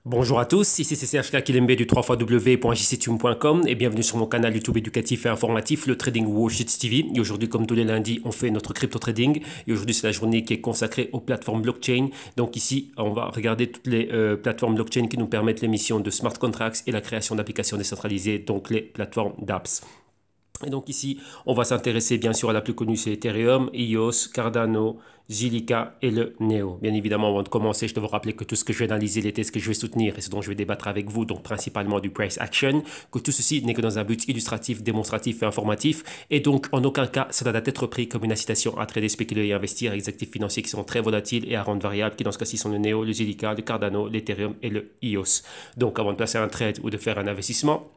Bonjour à tous, ici c'est Serge Kilembe du 3xw.jctune.com et bienvenue sur mon canal YouTube éducatif et informatif, le Trading World TV. Et aujourd'hui, comme tous les lundis, on fait notre crypto trading. Et aujourd'hui, c'est la journée qui est consacrée aux plateformes blockchain. Donc ici, on va regarder toutes les plateformes blockchain qui nous permettent l'émission de smart contracts et la création d'applications décentralisées, donc les plateformes d'apps. Et donc ici, on va s'intéresser bien sûr à la plus connue, c'est Ethereum, EOS, Cardano, Zilliqa et le Neo. Bien évidemment, avant de commencer, je dois vous rappeler que tout ce que je vais analyser, les thèses que je vais soutenir et ce dont je vais débattre avec vous, donc principalement du price action, que tout ceci n'est que dans un but illustratif, démonstratif et informatif. Et donc, en aucun cas, cela doit être pris comme une incitation à trader, spéculer et investir avec des actifs financiers qui sont très volatiles et à rente variable, qui dans ce cas-ci sont le Neo, le Zilliqa, le Cardano, l'Ethereum et le EOS. Donc, avant de placer un trade ou de faire un investissement,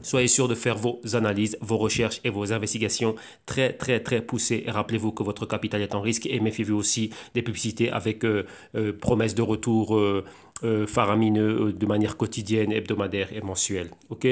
soyez sûr de faire vos analyses, vos recherches et vos investigations très poussées. Et rappelez-vous que votre capital est en risque et méfiez-vous aussi des publicités avec promesses de retour faramineux de manière quotidienne, hebdomadaire et mensuelle. OK?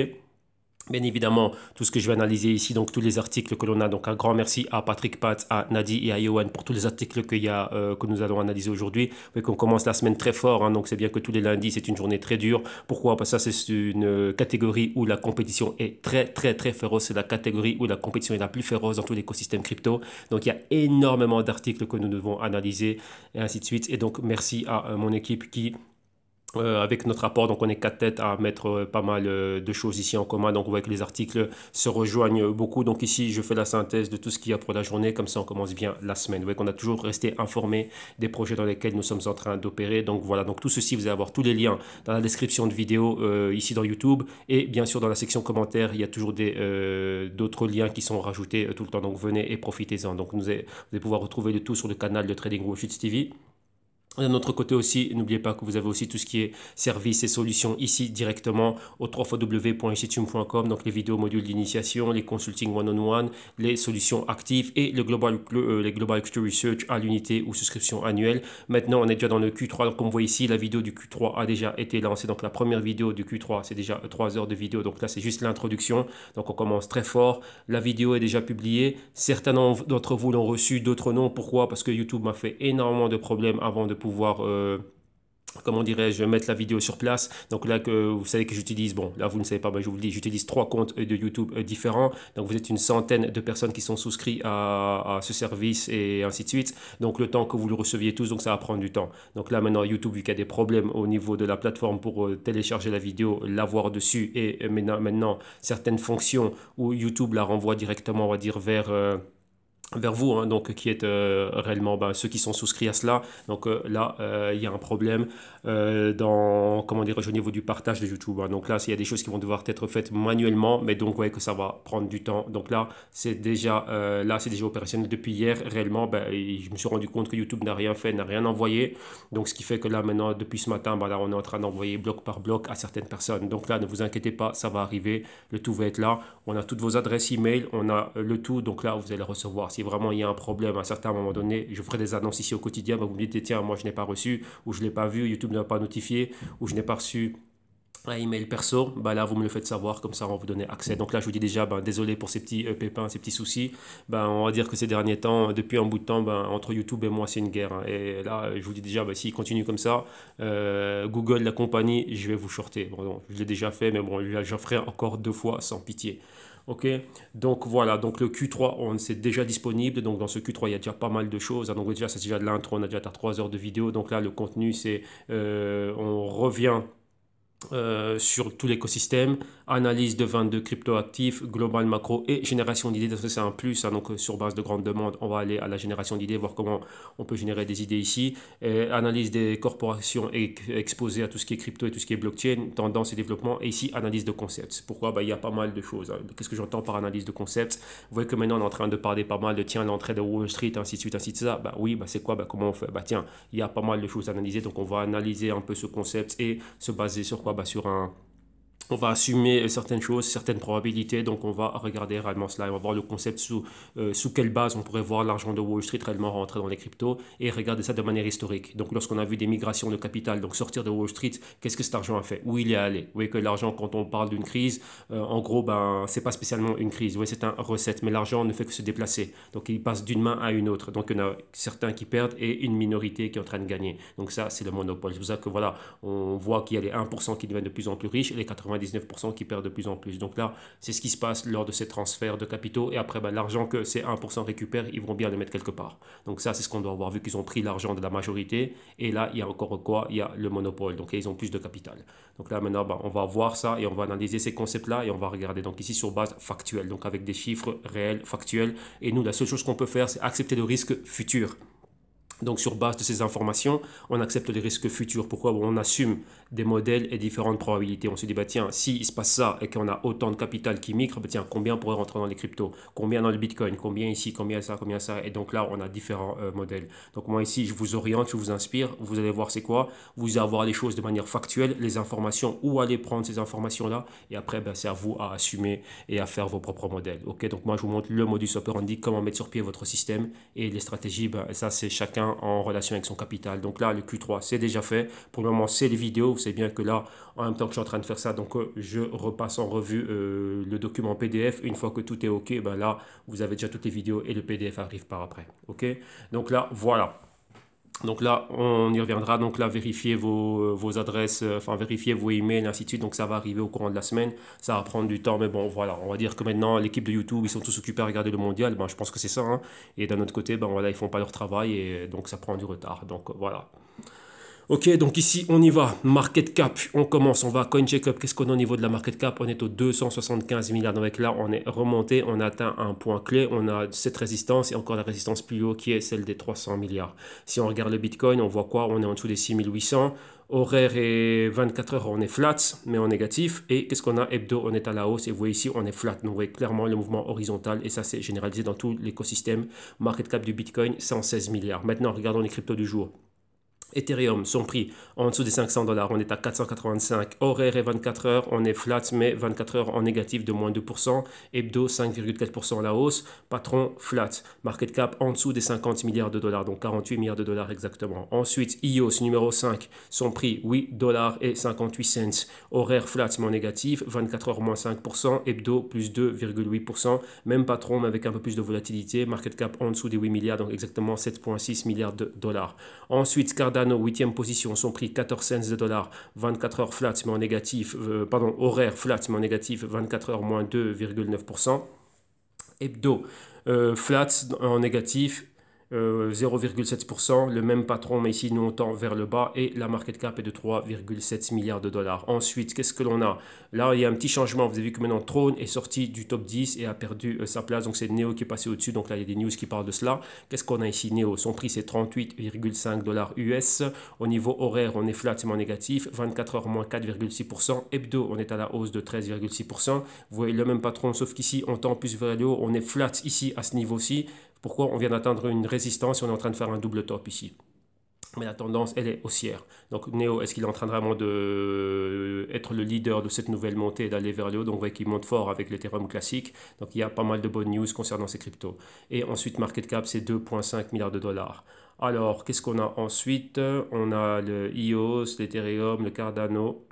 Bien évidemment, tout ce que je vais analyser ici, donc tous les articles que l'on a, donc un grand merci à Patrick Pat, à Nadi et à Yohan pour tous les articles que nous allons analyser aujourd'hui. Oui, qu'on commence la semaine très fort, hein, donc c'est bien que tous les lundis, c'est une journée très dure. Pourquoi? Parce que ça, c'est une catégorie où la compétition est très féroce. C'est la catégorie où la compétition est la plus féroce dans tout l'écosystème crypto. Donc il y a énormément d'articles que nous devons analyser et ainsi de suite. Et donc merci à mon équipe qui avec notre rapport, donc on est quatre têtes à mettre pas mal de choses ici en commun. Donc on voit que les articles se rejoignent beaucoup. Donc ici, je fais la synthèse de tout ce qu'il y a pour la journée. Comme ça, on commence bien la semaine. Vous voyez qu'on a toujours resté informé des projets dans lesquels nous sommes en train d'opérer. Donc voilà, donc tout ceci, vous allez avoir tous les liens dans la description de vidéo ici dans YouTube. Et bien sûr, dans la section commentaires, il y a toujours d'autres liens qui sont rajoutés tout le temps. Donc venez et profitez-en. Donc vous allez pouvoir retrouver le tout sur le canal de Trading World TV. D'un autre côté aussi, n'oubliez pas que vous avez aussi tout ce qui est services et solutions ici directement au www.ictune.com, donc les vidéos modules d'initiation, les consulting one-on-one, les solutions actives et les Global Crypto Research à l'unité ou souscription annuelle. Maintenant, on est déjà dans le Q3, donc comme vous voyez ici, la vidéo du Q3 a déjà été lancée. Donc la première vidéo du Q3, c'est déjà 3 heures de vidéo, donc là c'est juste l'introduction. Donc on commence très fort. La vidéo est déjà publiée. Certains d'entre vous l'ont reçue, d'autres non. Pourquoi? Parce que YouTube m'a fait énormément de problèmes avant de pouvoir, comment dirais-je, mettre la vidéo sur place. Donc là, que vous savez que j'utilise, bon, là vous ne savez pas, mais je vous le dis, j'utilise 3 comptes de YouTube différents. Donc vous êtes une centaine de personnes qui sont souscrites à ce service et ainsi de suite. Donc le temps que vous le receviez tous, donc ça va prendre du temps. Donc là maintenant, YouTube, vu qu'il y a des problèmes au niveau de la plateforme pour télécharger la vidéo, l'avoir dessus et maintenant certaines fonctions où YouTube la renvoie directement, on va dire, vers vous, hein, donc qui êtes réellement ceux qui sont souscrits à cela. Donc là, il y a un problème dans, comment dirais-je, au niveau du partage de YouTube, hein. Donc là, il y a des choses qui vont devoir être faites manuellement, mais donc ouais, que ça va prendre du temps. Donc là, c'est déjà opérationnel depuis hier. Réellement, je me suis rendu compte que YouTube n'a rien fait, n'a rien envoyé. Donc ce qui fait que là, maintenant, depuis ce matin, là, on est en train d'envoyer bloc par bloc à certaines personnes. Donc là, ne vous inquiétez pas, ça va arriver. Le tout va être là. On a toutes vos adresses email, on a le tout. Donc là, vous allez recevoir. Si vraiment il y a un problème à un certain moment donné, je ferai des annonces ici au quotidien. Vous me dites, tiens, moi je n'ai pas reçu, ou je ne l'ai pas vu, YouTube ne m'a pas notifié, ou je n'ai pas reçu un email perso, là vous me le faites savoir, comme ça on va vous donner accès. Donc là je vous dis déjà, désolé pour ces petits pépins, ces petits soucis. On va dire que ces derniers temps, depuis un bout de temps, entre YouTube et moi c'est une guerre, hein. Et là je vous dis déjà, s'il continue comme ça, Google, la compagnie, je vais vous shorter. Bon, je l'ai déjà fait, mais bon, j'en ferai encore 2 fois sans pitié. Ok, donc voilà, donc le Q3, c'est déjà disponible. Donc dans ce Q3, il y a déjà pas mal de choses, hein. Donc déjà, c'est déjà de l'intro, on a déjà 3 heures de vidéo. Donc là, le contenu, c'est on revient sur tout l'écosystème, analyse de 22 cryptoactifs, global macro et génération d'idées. Donc ça, c'est un plus, hein. Donc sur base de grandes demandes, on va aller à la génération d'idées, voir comment on peut générer des idées ici. Et analyse des corporations exposées à tout ce qui est crypto et tout ce qui est blockchain, tendance et développement. Et ici, analyse de concepts. Pourquoi? Il y a pas mal de choses, hein. Qu'est-ce que j'entends par analyse de concepts? Vous voyez que maintenant, on est en train de parler pas mal de, tiens, l'entrée de Wall Street, ainsi de suite, ainsi de ça. Oui, c'est quoi? Comment on fait? Tiens, il y a pas mal de choses à analyser. Donc on va analyser un peu ce concept et se baser sur quoi? Sur on va assumer certaines choses, certaines probabilités, donc on va regarder réellement cela, et on va voir le concept sous quelle base on pourrait voir l'argent de Wall Street réellement rentrer dans les cryptos et regarder ça de manière historique. Donc lorsqu'on a vu des migrations de capital, donc sortir de Wall Street, qu'est-ce que cet argent a fait? Où il est allé? Vous voyez que l'argent, quand on parle d'une crise, en gros, ben, c'est pas spécialement une crise, oui, c'est un recette, mais l'argent ne fait que se déplacer. Donc il passe d'une main à une autre. Donc il y en a certains qui perdent et une minorité qui est en train de gagner. Donc ça, c'est le monopole. C'est pour ça que voilà, on voit qu'il y a les 1% qui deviennent de plus en plus riches et les 99% qui perdent de plus en plus. Donc là, c'est ce qui se passe lors de ces transferts de capitaux. Et après, ben, l'argent que ces 1% récupèrent, ils vont bien le mettre quelque part. Donc ça, c'est ce qu'on doit avoir vu qu'ils ont pris l'argent de la majorité. Et là, il y a encore quoi? Il y a le monopole. Donc là, ils ont plus de capital. Donc là, maintenant, ben, on va voir ça et on va analyser ces concepts-là et on va regarder. Donc ici, sur base factuelle, donc avec des chiffres réels, factuels. Et nous, la seule chose qu'on peut faire, c'est accepter le risque futur. Donc, sur base de ces informations, on accepte les risques futurs. Pourquoi? Bon, on assume des modèles et différentes probabilités. On se dit, bah, tiens, s'il se passe ça et qu'on a autant de capital qui migre, bah, tiens, combien pourrait rentrer dans les cryptos? Combien dans le Bitcoin? Combien ici? Combien ça? Combien ça? Et donc là, on a différents modèles. Donc, moi, ici, je vous oriente, je vous inspire. Vous allez voir c'est quoi. Vous allez avoir les choses de manière factuelle, les informations, où aller prendre ces informations-là. Et après, ben, c'est à vous à assumer et à faire vos propres modèles. Ok? Donc, moi, je vous montre le modus operandi, comment mettre sur pied votre système et les stratégies. Ben, ça, c'est chacun en relation avec son capital. Donc là, le Q3, c'est déjà fait. Pour le moment, c'est les vidéos. Vous savez bien que là, en même temps que je suis en train de faire ça, donc je repasse en revue le document PDF. Une fois que tout est OK, ben là, vous avez déjà toutes les vidéos et le PDF arrive par après. OK? Donc là, voilà. Donc là, on y reviendra. Donc là, vérifiez vos adresses, enfin vérifiez vos emails, ainsi de suite. Donc ça va arriver au courant de la semaine. Ça va prendre du temps, mais bon, voilà. On va dire que maintenant, l'équipe de YouTube, ils sont tous occupés à regarder le mondial. Ben, je pense que c'est ça, hein. Et d'un autre côté, ben voilà, ils font pas leur travail et donc ça prend du retard. Donc voilà. Ok, donc ici on y va. Market cap, on commence, on va à CoinCheckup. Qu'est-ce qu'on a au niveau de la market cap? On est aux 275 milliards. Donc là, on est remonté, on a atteint un point clé. On a cette résistance et encore la résistance plus haut qui est celle des 300 milliards. Si on regarde le Bitcoin, on voit quoi? On est en dessous des 6800. Horaire et 24 heures, on est flat, mais en négatif. Et qu'est-ce qu'on a? Hebdo, on est à la hausse. Et vous voyez ici, on est flat. Donc vous voyez clairement le mouvement horizontal. Et ça, c'est généralisé dans tout l'écosystème. Market cap du Bitcoin, 116 milliards. Maintenant, regardons les cryptos du jour. Ethereum, son prix en dessous des 500 dollars, on est à 485. Horaire et 24 heures, on est flat, mais 24 heures en négatif de moins 2%. Hebdo, 5,4% à la hausse. Patron, flat. Market cap en dessous des 50 milliards de dollars, donc 48 milliards de dollars exactement. Ensuite, EOS numéro 5, son prix 8 dollars et 58 cents. Horaire flat, mais en négatif. 24 heures moins 5%. Hebdo, plus 2,8%. Même patron, mais avec un peu plus de volatilité. Market cap en dessous des 8 milliards, donc exactement 7,6 milliards de dollars. Ensuite, Cardano, 8e position, son prix 14 cents de dollars, 24 heures flat mais en négatif, horaire flat mais en négatif, 24 heures moins 2,9%. Hebdo, flat en négatif, 0,7%, le même patron, mais ici nous on tend vers le bas et la market cap est de 3,7 milliards de dollars. Ensuite, qu'est-ce que l'on a? Là, il y a un petit changement. Vous avez vu que maintenant Throne est sorti du top 10 et a perdu sa place. Donc c'est Neo qui est passé au-dessus. Donc là, il y a des news qui parlent de cela. Qu'est-ce qu'on a ici? Neo, son prix c'est 38,5 dollars US. Au niveau horaire, on est flat, c'est moins négatif. 24 heures moins 4,6%. Hebdo, on est à la hausse de 13,6%. Vous voyez le même patron, sauf qu'ici, on tend plus vers le haut. On est flat ici à ce niveau-ci. Pourquoi? On vient d'atteindre une résistance et on est en train de faire un double top ici. Mais la tendance, elle est haussière. Donc Neo, est-ce qu'il est en train vraiment d'être le leader de cette nouvelle montée et d'aller vers le haut? Donc vous voyez qu'il monte fort avec l'Ethereum classique. Donc il y a pas mal de bonnes news concernant ces cryptos. Et ensuite, market cap, c'est 2,5 milliards de dollars. Alors, qu'est-ce qu'on a ensuite? On a le EOS, l'Ethereum, le Cardano.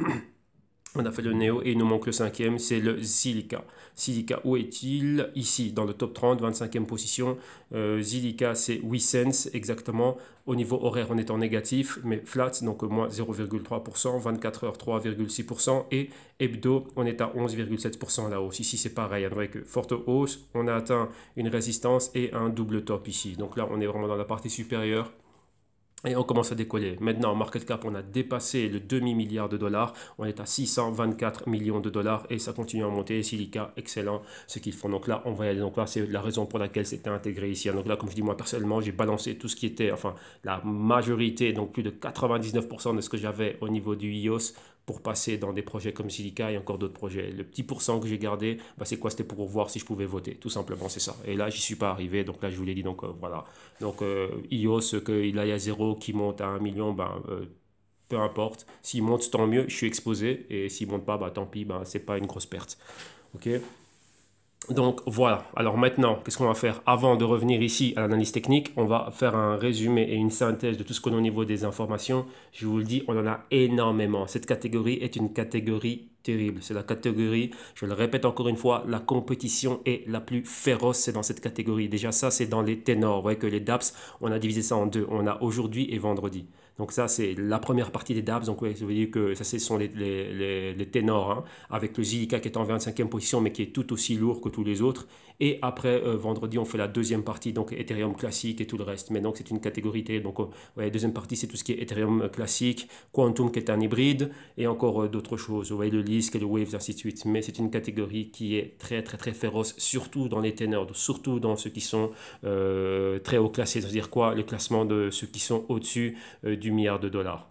On a fait le Neo et il nous manque le cinquième, c'est le Zilliqa. Zilliqa, où est-il? Ici, dans le top 30, 25e position. Zilliqa, c'est 8 cents exactement. Au niveau horaire, on est en négatif, mais flat, donc moins 0,3%. 24 heures, 3,6%. Et hebdo, on est à 11,7% à la hausse. Ici, c'est pareil, avec forte hausse. On a atteint une résistance et un double top ici. Donc là, on est vraiment dans la partie supérieure. Et on commence à décoller. Maintenant, en market cap, on a dépassé le demi-milliard de dollars. On est à 624 millions de dollars et ça continue à monter. Silica, excellent ce qu'ils font. Donc là, on va y aller. Donc là, c'est la raison pour laquelle c'était intégré ici. Donc là, comme je dis, moi, personnellement, j'ai balancé tout ce qui était, enfin, la majorité, donc plus de 99% de ce que j'avais au niveau du iOS pour passer dans des projets comme Silica et encore d'autres projets. Le petit pourcent que j'ai gardé, bah, c'est quoi? C'était pour voir si je pouvais voter. Tout simplement, c'est ça. Et là, j'y suis pas arrivé. Donc là, je vous l'ai dit. Donc voilà. Donc iOS, qu'il aille à zéro, qui monte à 1 million, ben, peu importe. S'il monte, tant mieux, je suis exposé. Et s'il monte pas, bah, tant pis, bah, c'est pas une grosse perte. Ok? Donc voilà, alors maintenant, qu'est-ce qu'on va faire? Avant de revenir ici à l'analyse technique, on va faire un résumé et une synthèse de tout ce qu'on a au niveau des informations. Je vous le dis, on en a énormément. Cette catégorie est une catégorie terrible. C'est la catégorie, je le répète encore une fois, la compétition est la plus féroce, c'est dans cette catégorie. Déjà ça, c'est dans les ténors. Vous voyez que les DApps, on a divisé ça en deux. On a aujourd'hui et vendredi. Donc ça, c'est la première partie des DApps. Donc ouais, vous voyez que ça, ce sont les ténors, hein, avec le Zilliqa qui est en 25e position, mais qui est tout aussi lourd que tous les autres. Et après, vendredi, on fait la deuxième partie, donc Ethereum classique et tout le reste. Mais donc, c'est une catégorie. Donc, ouais, deuxième partie, c'est tout ce qui est Ethereum classique, Quantum qui est un hybride, et encore d'autres choses. Vous voyez le Lisk et le Waves, ainsi de suite. Mais c'est une catégorie qui est très, très, très féroce, surtout dans les ténors, surtout dans ceux qui sont très haut classés. C'est-à-dire quoi? Le classement de ceux qui sont au-dessus du milliard de dollars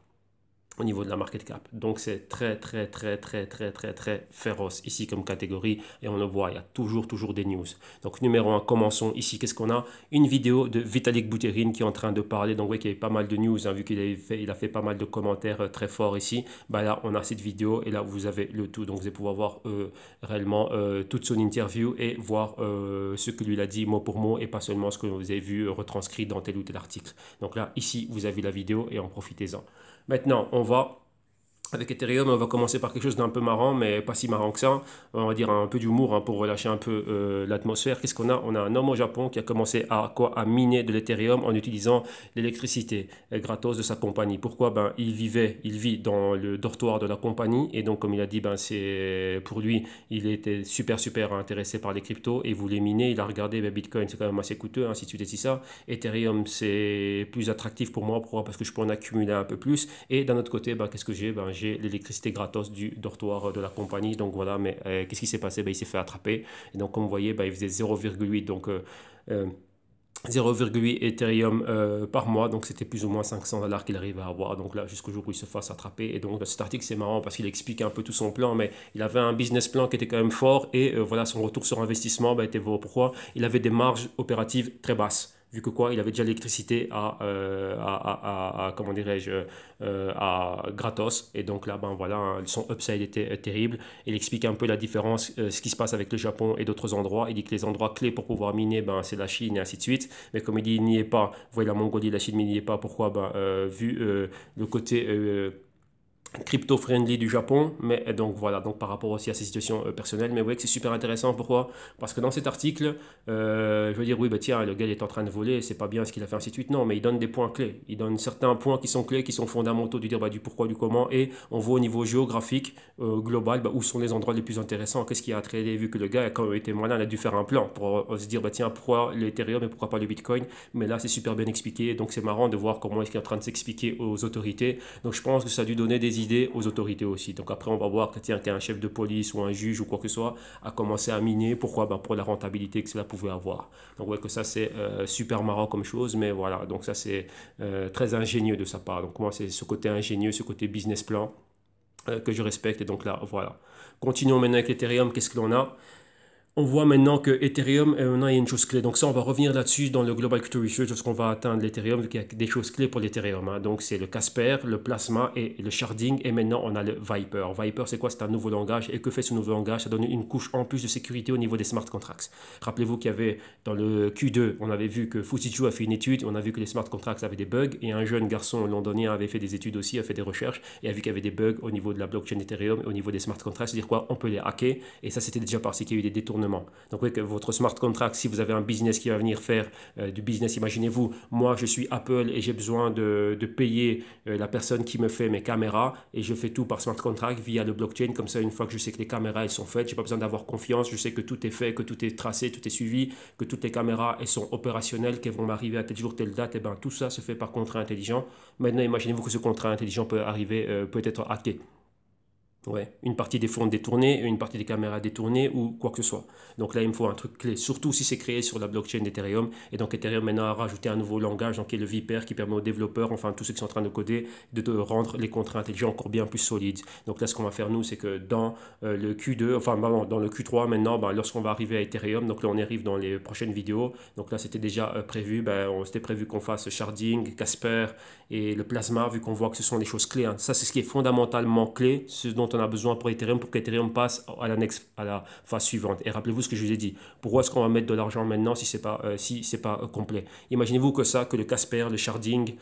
au niveau de la market cap. Donc c'est très très très très très très très féroce ici comme catégorie et on le voit, il y a toujours des news. Donc numéro 1, commençons ici. Qu'est-ce qu'on a? Une vidéo de Vitalik Buterin qui est en train de parler. Donc oui, qu'il y a pas mal de news, hein, vu qu'il a fait pas mal de commentaires très forts ici. Bah là, on a cette vidéo et là, vous avez le tout. Donc vous allez pouvoir voir réellement toute son interview et voir ce que lui a dit mot pour mot et pas seulement ce que vous avez vu retranscrit dans tel ou tel article. Donc là, ici, vous avez la vidéo et en profitez-en. Maintenant, on va, avec Ethereum, on va commencer par quelque chose d'un peu marrant, mais pas si marrant que ça. On va dire un peu d'humour, hein, pour relâcher un peu l'atmosphère. Qu'est-ce qu'on a? On a un homme au Japon qui a commencé à miner de l'Ethereum en utilisant l'électricité gratos de sa compagnie. Pourquoi? Ben, il vit dans le dortoir de la compagnie et donc, comme il a dit, ben, pour lui, il était super intéressé par les cryptos et il voulait miner. Il a regardé, ben, Bitcoin, c'est quand même assez coûteux, ainsi de suite et si ça. Ethereum, c'est plus attractif pour moi. Pourquoi? Parce que je peux en accumuler un peu plus. Et d'un autre côté, ben, qu'est-ce que j'ai? Ben, j'ai l'électricité gratos du dortoir de la compagnie. Donc voilà, mais qu'est-ce qui s'est passé? Ben, il s'est fait attraper. Et donc, comme vous voyez, ben, il faisait 0,8. Donc, 0,8 Ethereum par mois, donc c'était plus ou moins 500 dollars qu'il arrivait à avoir. Donc là, jusqu'au jour où il se fasse attraper. Et donc, cet article, c'est marrant parce qu'il explique un peu tout son plan, mais il avait un business plan qui était quand même fort et voilà, son retour sur investissement était beau. Pourquoi? Il avait des marges opératives très basses. Vu que quoi, il avait déjà l'électricité comment dirais-je, à gratos. Et donc là, ben voilà, hein, son upside était terrible. Il explique un peu la différence, ce qui se passe avec le Japon et d'autres endroits. Il dit que les endroits clés pour pouvoir miner, ben, c'est la Chine et ainsi de suite. Mais comme il dit, il n'y est pas. Vous voyez la Mongolie, la Chine, mais il n'y est pas. Pourquoi? Ben, vu le côté crypto-friendly du Japon, mais donc voilà, donc par rapport aussi à ses situations personnelles, mais vous voyez que c'est super intéressant, pourquoi? Parce que dans cet article, je veux dire, oui, bah tiens, le gars il est en train de voler, c'est pas bien ce qu'il a fait, ainsi de suite, non, mais il donne des points clés, il donne certains points qui sont clés, qui sont fondamentaux, de dire bah, du pourquoi, du comment, et on voit au niveau géographique, global, bah, où sont les endroits les plus intéressants, qu'est-ce qu'il a à trader, vu que le gars, quand il était malin, il a dû faire un plan pour se dire, bah tiens, pourquoi l'Ethereum et pourquoi pas le Bitcoin, mais là c'est super bien expliqué, donc c'est marrant de voir comment est-ce qu'il est en train de s'expliquer aux autorités, donc je pense que ça a dû donner des idées aux autorités aussi. Donc après, on va voir qu'un chef de police ou un juge ou quoi que ce soit a commencé à miner. Pourquoi? Ben pour la rentabilité que cela pouvait avoir. Donc ouais, que ça c'est super marrant comme chose, mais voilà. Donc ça c'est très ingénieux de sa part. Donc moi c'est ce côté ingénieux, ce côté business plan que je respecte. Et donc là, voilà. Continuons maintenant avec l'Ethereum. Qu'est-ce que l'on a? On voit maintenant que Ethereum, maintenant il y a une chose clé. Donc ça, on va revenir là-dessus dans le Global Crypto Research lorsqu'on va atteindre l'Ethereum, vu qu'il y a des choses clés pour l'Ethereum, hein. Donc c'est le Casper, le Plasma et le Sharding. Et maintenant, on a le Viper. Viper, c'est quoi? C'est un nouveau langage. Et que fait ce nouveau langage? Ça donne une couche en plus de sécurité au niveau des smart contracts. Rappelez-vous qu'il y avait dans le Q2, on avait vu que Fujitsu a fait une étude, on a vu que les smart contracts avaient des bugs. Et un jeune garçon londonien avait fait des études aussi, a fait des recherches et a vu qu'il y avait des bugs au niveau de la blockchain Ethereum, au niveau des smart contracts. C'est-à-dire quoi? On peut les hacker. Et ça, c'était déjà parce qu'il y a eu des détournements. Donc, oui, que votre smart contract, si vous avez un business qui va venir faire du business, imaginez-vous, moi je suis Apple et j'ai besoin de payer la personne qui me fait mes caméras et je fais tout par smart contract via le blockchain. Comme ça, une fois que je sais que les caméras elles sont faites, j'ai pas besoin d'avoir confiance, je sais que tout est fait, que tout est tracé, tout est suivi, que toutes les caméras elles sont opérationnelles, qu'elles vont m'arriver à tel jour, telle date, et ben tout ça se fait par contrat intelligent. Maintenant, imaginez-vous que ce contrat intelligent peut arriver, peut être hacké. Ouais, une partie des fonds détournés, une partie des caméras détournées ou quoi que ce soit. Donc là, il me faut un truc clé, surtout si c'est créé sur la blockchain d'Ethereum. Et donc Ethereum maintenant a rajouté un nouveau langage, donc qui est le Viper, qui permet aux développeurs, enfin tous ceux qui sont en train de coder, de rendre les contrats intelligents encore bien plus solides. Donc là, ce qu'on va faire nous, c'est que dans le Q2, enfin pardon, dans le Q3 maintenant, ben, lorsqu'on va arriver à Ethereum, donc là on arrive dans les prochaines vidéos. Donc là, c'était déjà prévu, ben, on s'était prévu qu'on fasse Sharding, Casper et le Plasma, vu qu'on voit que ce sont des choses clés, hein. Ça, c'est ce qui est fondamentalement clé, ce dont on a besoin pour Ethereum, pour qu'Ethereum passe à la phase suivante. Et rappelez-vous ce que je vous ai dit. Pourquoi est-ce qu'on va mettre de l'argent maintenant si c'est pas complet? Imaginez-vous que ça, que le Casper, le Sharding,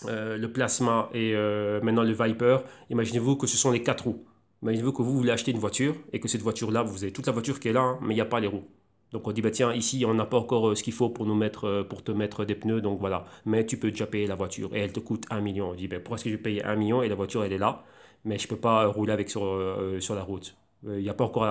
le Plasma et maintenant le Viper, imaginez-vous que ce sont les quatre roues. Imaginez-vous que vous voulez acheter une voiture et que cette voiture-là, vous avez toute la voiture qui est là, hein, mais il n'y a pas les roues. Donc on dit, bah tiens, ici, on n'a pas encore ce qu'il faut pour pour te mettre des pneus, donc voilà. Mais tu peux déjà payer la voiture et elle te coûte 1 million. On dit, ben, pourquoi est-ce que je vais payer 1 million et la voiture, elle est là, mais je ne peux pas rouler avec sur la route. Il n'y a pas encore,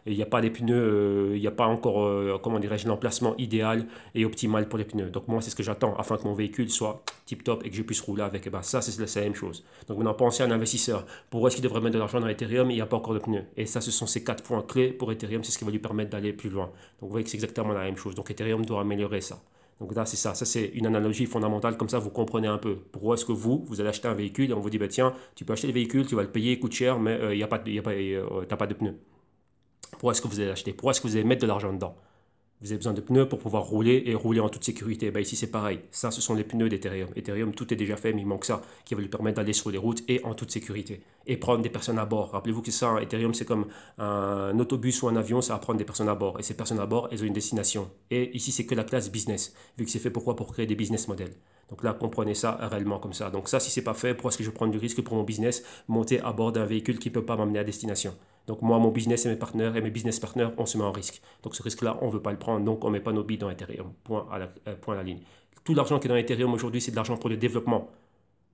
il y a pas les pneus, il n'y a pas encore, comment dirais-je, l'emplacement idéal et optimal pour les pneus. Donc moi, c'est ce que j'attends afin que mon véhicule soit tip-top et que je puisse rouler avec. Et ben, ça, c'est la même chose. Donc maintenant, pensez à un investisseur. Pourquoi est-ce qu'il devrait mettre de l'argent dans Ethereum et il n'y a pas encore de pneus? Et ça, ce sont ces 4 points clés pour Ethereum, c'est ce qui va lui permettre d'aller plus loin. Donc vous voyez que c'est exactement la même chose. Donc Ethereum doit améliorer ça. Donc là, c'est ça. Ça, c'est une analogie fondamentale. Comme ça, vous comprenez un peu. Pourquoi est-ce que vous allez acheter un véhicule et on vous dit, bah, tiens, tu peux acheter le véhicule, tu vas le payer, il coûte cher, mais il y a pas, t'as pas de pneus. Pourquoi est-ce que vous allez acheter? Pourquoi est-ce que vous allez mettre de l'argent dedans? Vous avez besoin de pneus pour pouvoir rouler et rouler en toute sécurité. Ben ici, c'est pareil. Ça, ce sont les pneus d'Ethereum. Ethereum, tout est déjà fait, mais il manque ça qui va lui permettre d'aller sur les routes et en toute sécurité. Et prendre des personnes à bord. Rappelez-vous que ça, Ethereum, c'est comme un autobus ou un avion, ça va prendre des personnes à bord. Et ces personnes à bord, elles ont une destination. Et ici, c'est que la classe business, vu que c'est fait pourquoi? Pour créer des business models. Donc là, comprenez ça réellement comme ça. Donc ça, si c'est pas fait, pourquoi est-ce que je prends du risque pour mon business, monter à bord d'un véhicule qui ne peut pas m'amener à destination? Donc moi, mon business et mes partenaires et mes business partners, on se met en risque. Donc ce risque-là, on ne veut pas le prendre, donc on ne met pas nos billes dans Ethereum. Point à la ligne. Tout l'argent qui est dans Ethereum aujourd'hui, c'est de l'argent pour le développement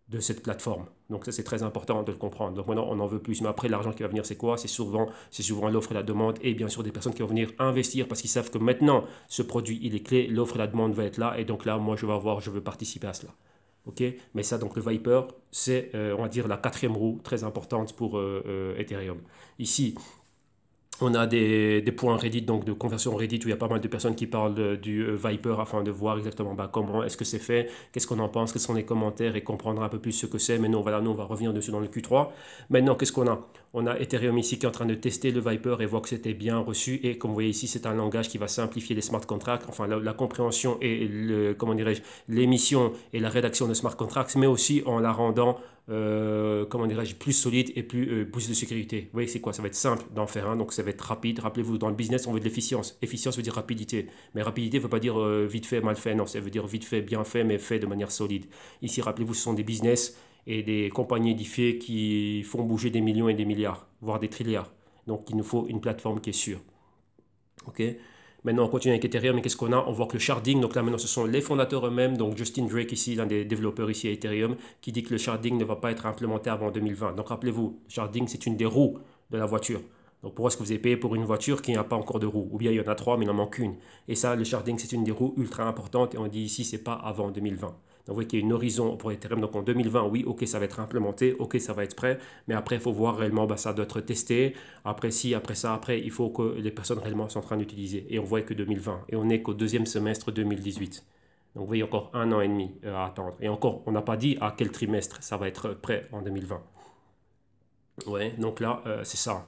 de cette plateforme. Donc ça, c'est très important de le comprendre. Donc maintenant, on en veut plus. Mais après, l'argent qui va venir, c'est quoi? C'est souvent l'offre et la demande et bien sûr des personnes qui vont venir investir parce qu'ils savent que maintenant, ce produit, il est clé, l'offre et la demande va être là. Et donc là, moi, je veux participer à cela. Ok, mais ça, donc le Viper, c'est, on va dire, la quatrième roue très importante pour Ethereum. Ici, on a des points Reddit, donc de conversion Reddit, où il y a pas mal de personnes qui parlent du Viper afin de voir exactement bah, comment est-ce que c'est fait, qu'est-ce qu'on en pense, quels sont les commentaires et comprendre un peu plus ce que c'est. Mais non, voilà, nous, on va revenir dessus dans le Q3. Maintenant, qu'est-ce qu'on a? On a Ethereum ici qui est en train de tester le Viper et voit que c'était bien reçu. Et comme vous voyez ici, c'est un langage qui va simplifier les smart contracts, enfin la compréhension et comment dirais-je, l'émission et la rédaction de smart contracts, mais aussi en la rendant comment dirais-je, plus solide et plus de sécurité. Vous voyez, c'est quoi? Ça va être simple d'en faire un, donc ça va être rapide. Rappelez-vous, dans le business, on veut de l'efficience. Efficience veut dire rapidité. Mais rapidité ne veut pas dire vite fait, mal fait. Non, ça veut dire vite fait, bien fait, mais fait de manière solide. Ici, rappelez-vous, ce sont des business et des compagnies édifiées qui font bouger des millions et des milliards, voire des trilliards. Donc, il nous faut une plateforme qui est sûre. OK? Maintenant, on continue avec Ethereum. Et qu'est-ce qu'on a? On voit que le sharding, donc là maintenant, ce sont les fondateurs eux-mêmes. Donc Justin Drake ici, l'un des développeurs ici à Ethereum, qui dit que le sharding ne va pas être implémenté avant 2020. Donc rappelez-vous, le sharding, c'est une des roues de la voiture. Donc pourquoi est-ce que vous avez payé pour une voiture qui n'a pas encore de roues? Ou bien il y en a trois, mais il en manque une. Et ça, le sharding, c'est une des roues ultra importantes. Et on dit ici, c'est pas avant 2020. Donc vous voyez qu'il y a une horizon pour Ethereum. Donc en 2020, oui, ok, ça va être implémenté, ok, ça va être prêt. Mais après, il faut voir réellement, bah, ça doit être testé. Après, si, après ça, après, il faut que les personnes réellement sont en train d'utiliser. Et on voit que 2020. Et on n'est qu'au deuxième semestre 2018. Donc vous voyez encore 1 an et demi à attendre. Et encore, on n'a pas dit à quel trimestre ça va être prêt en 2020. Ouais, donc là, c'est ça.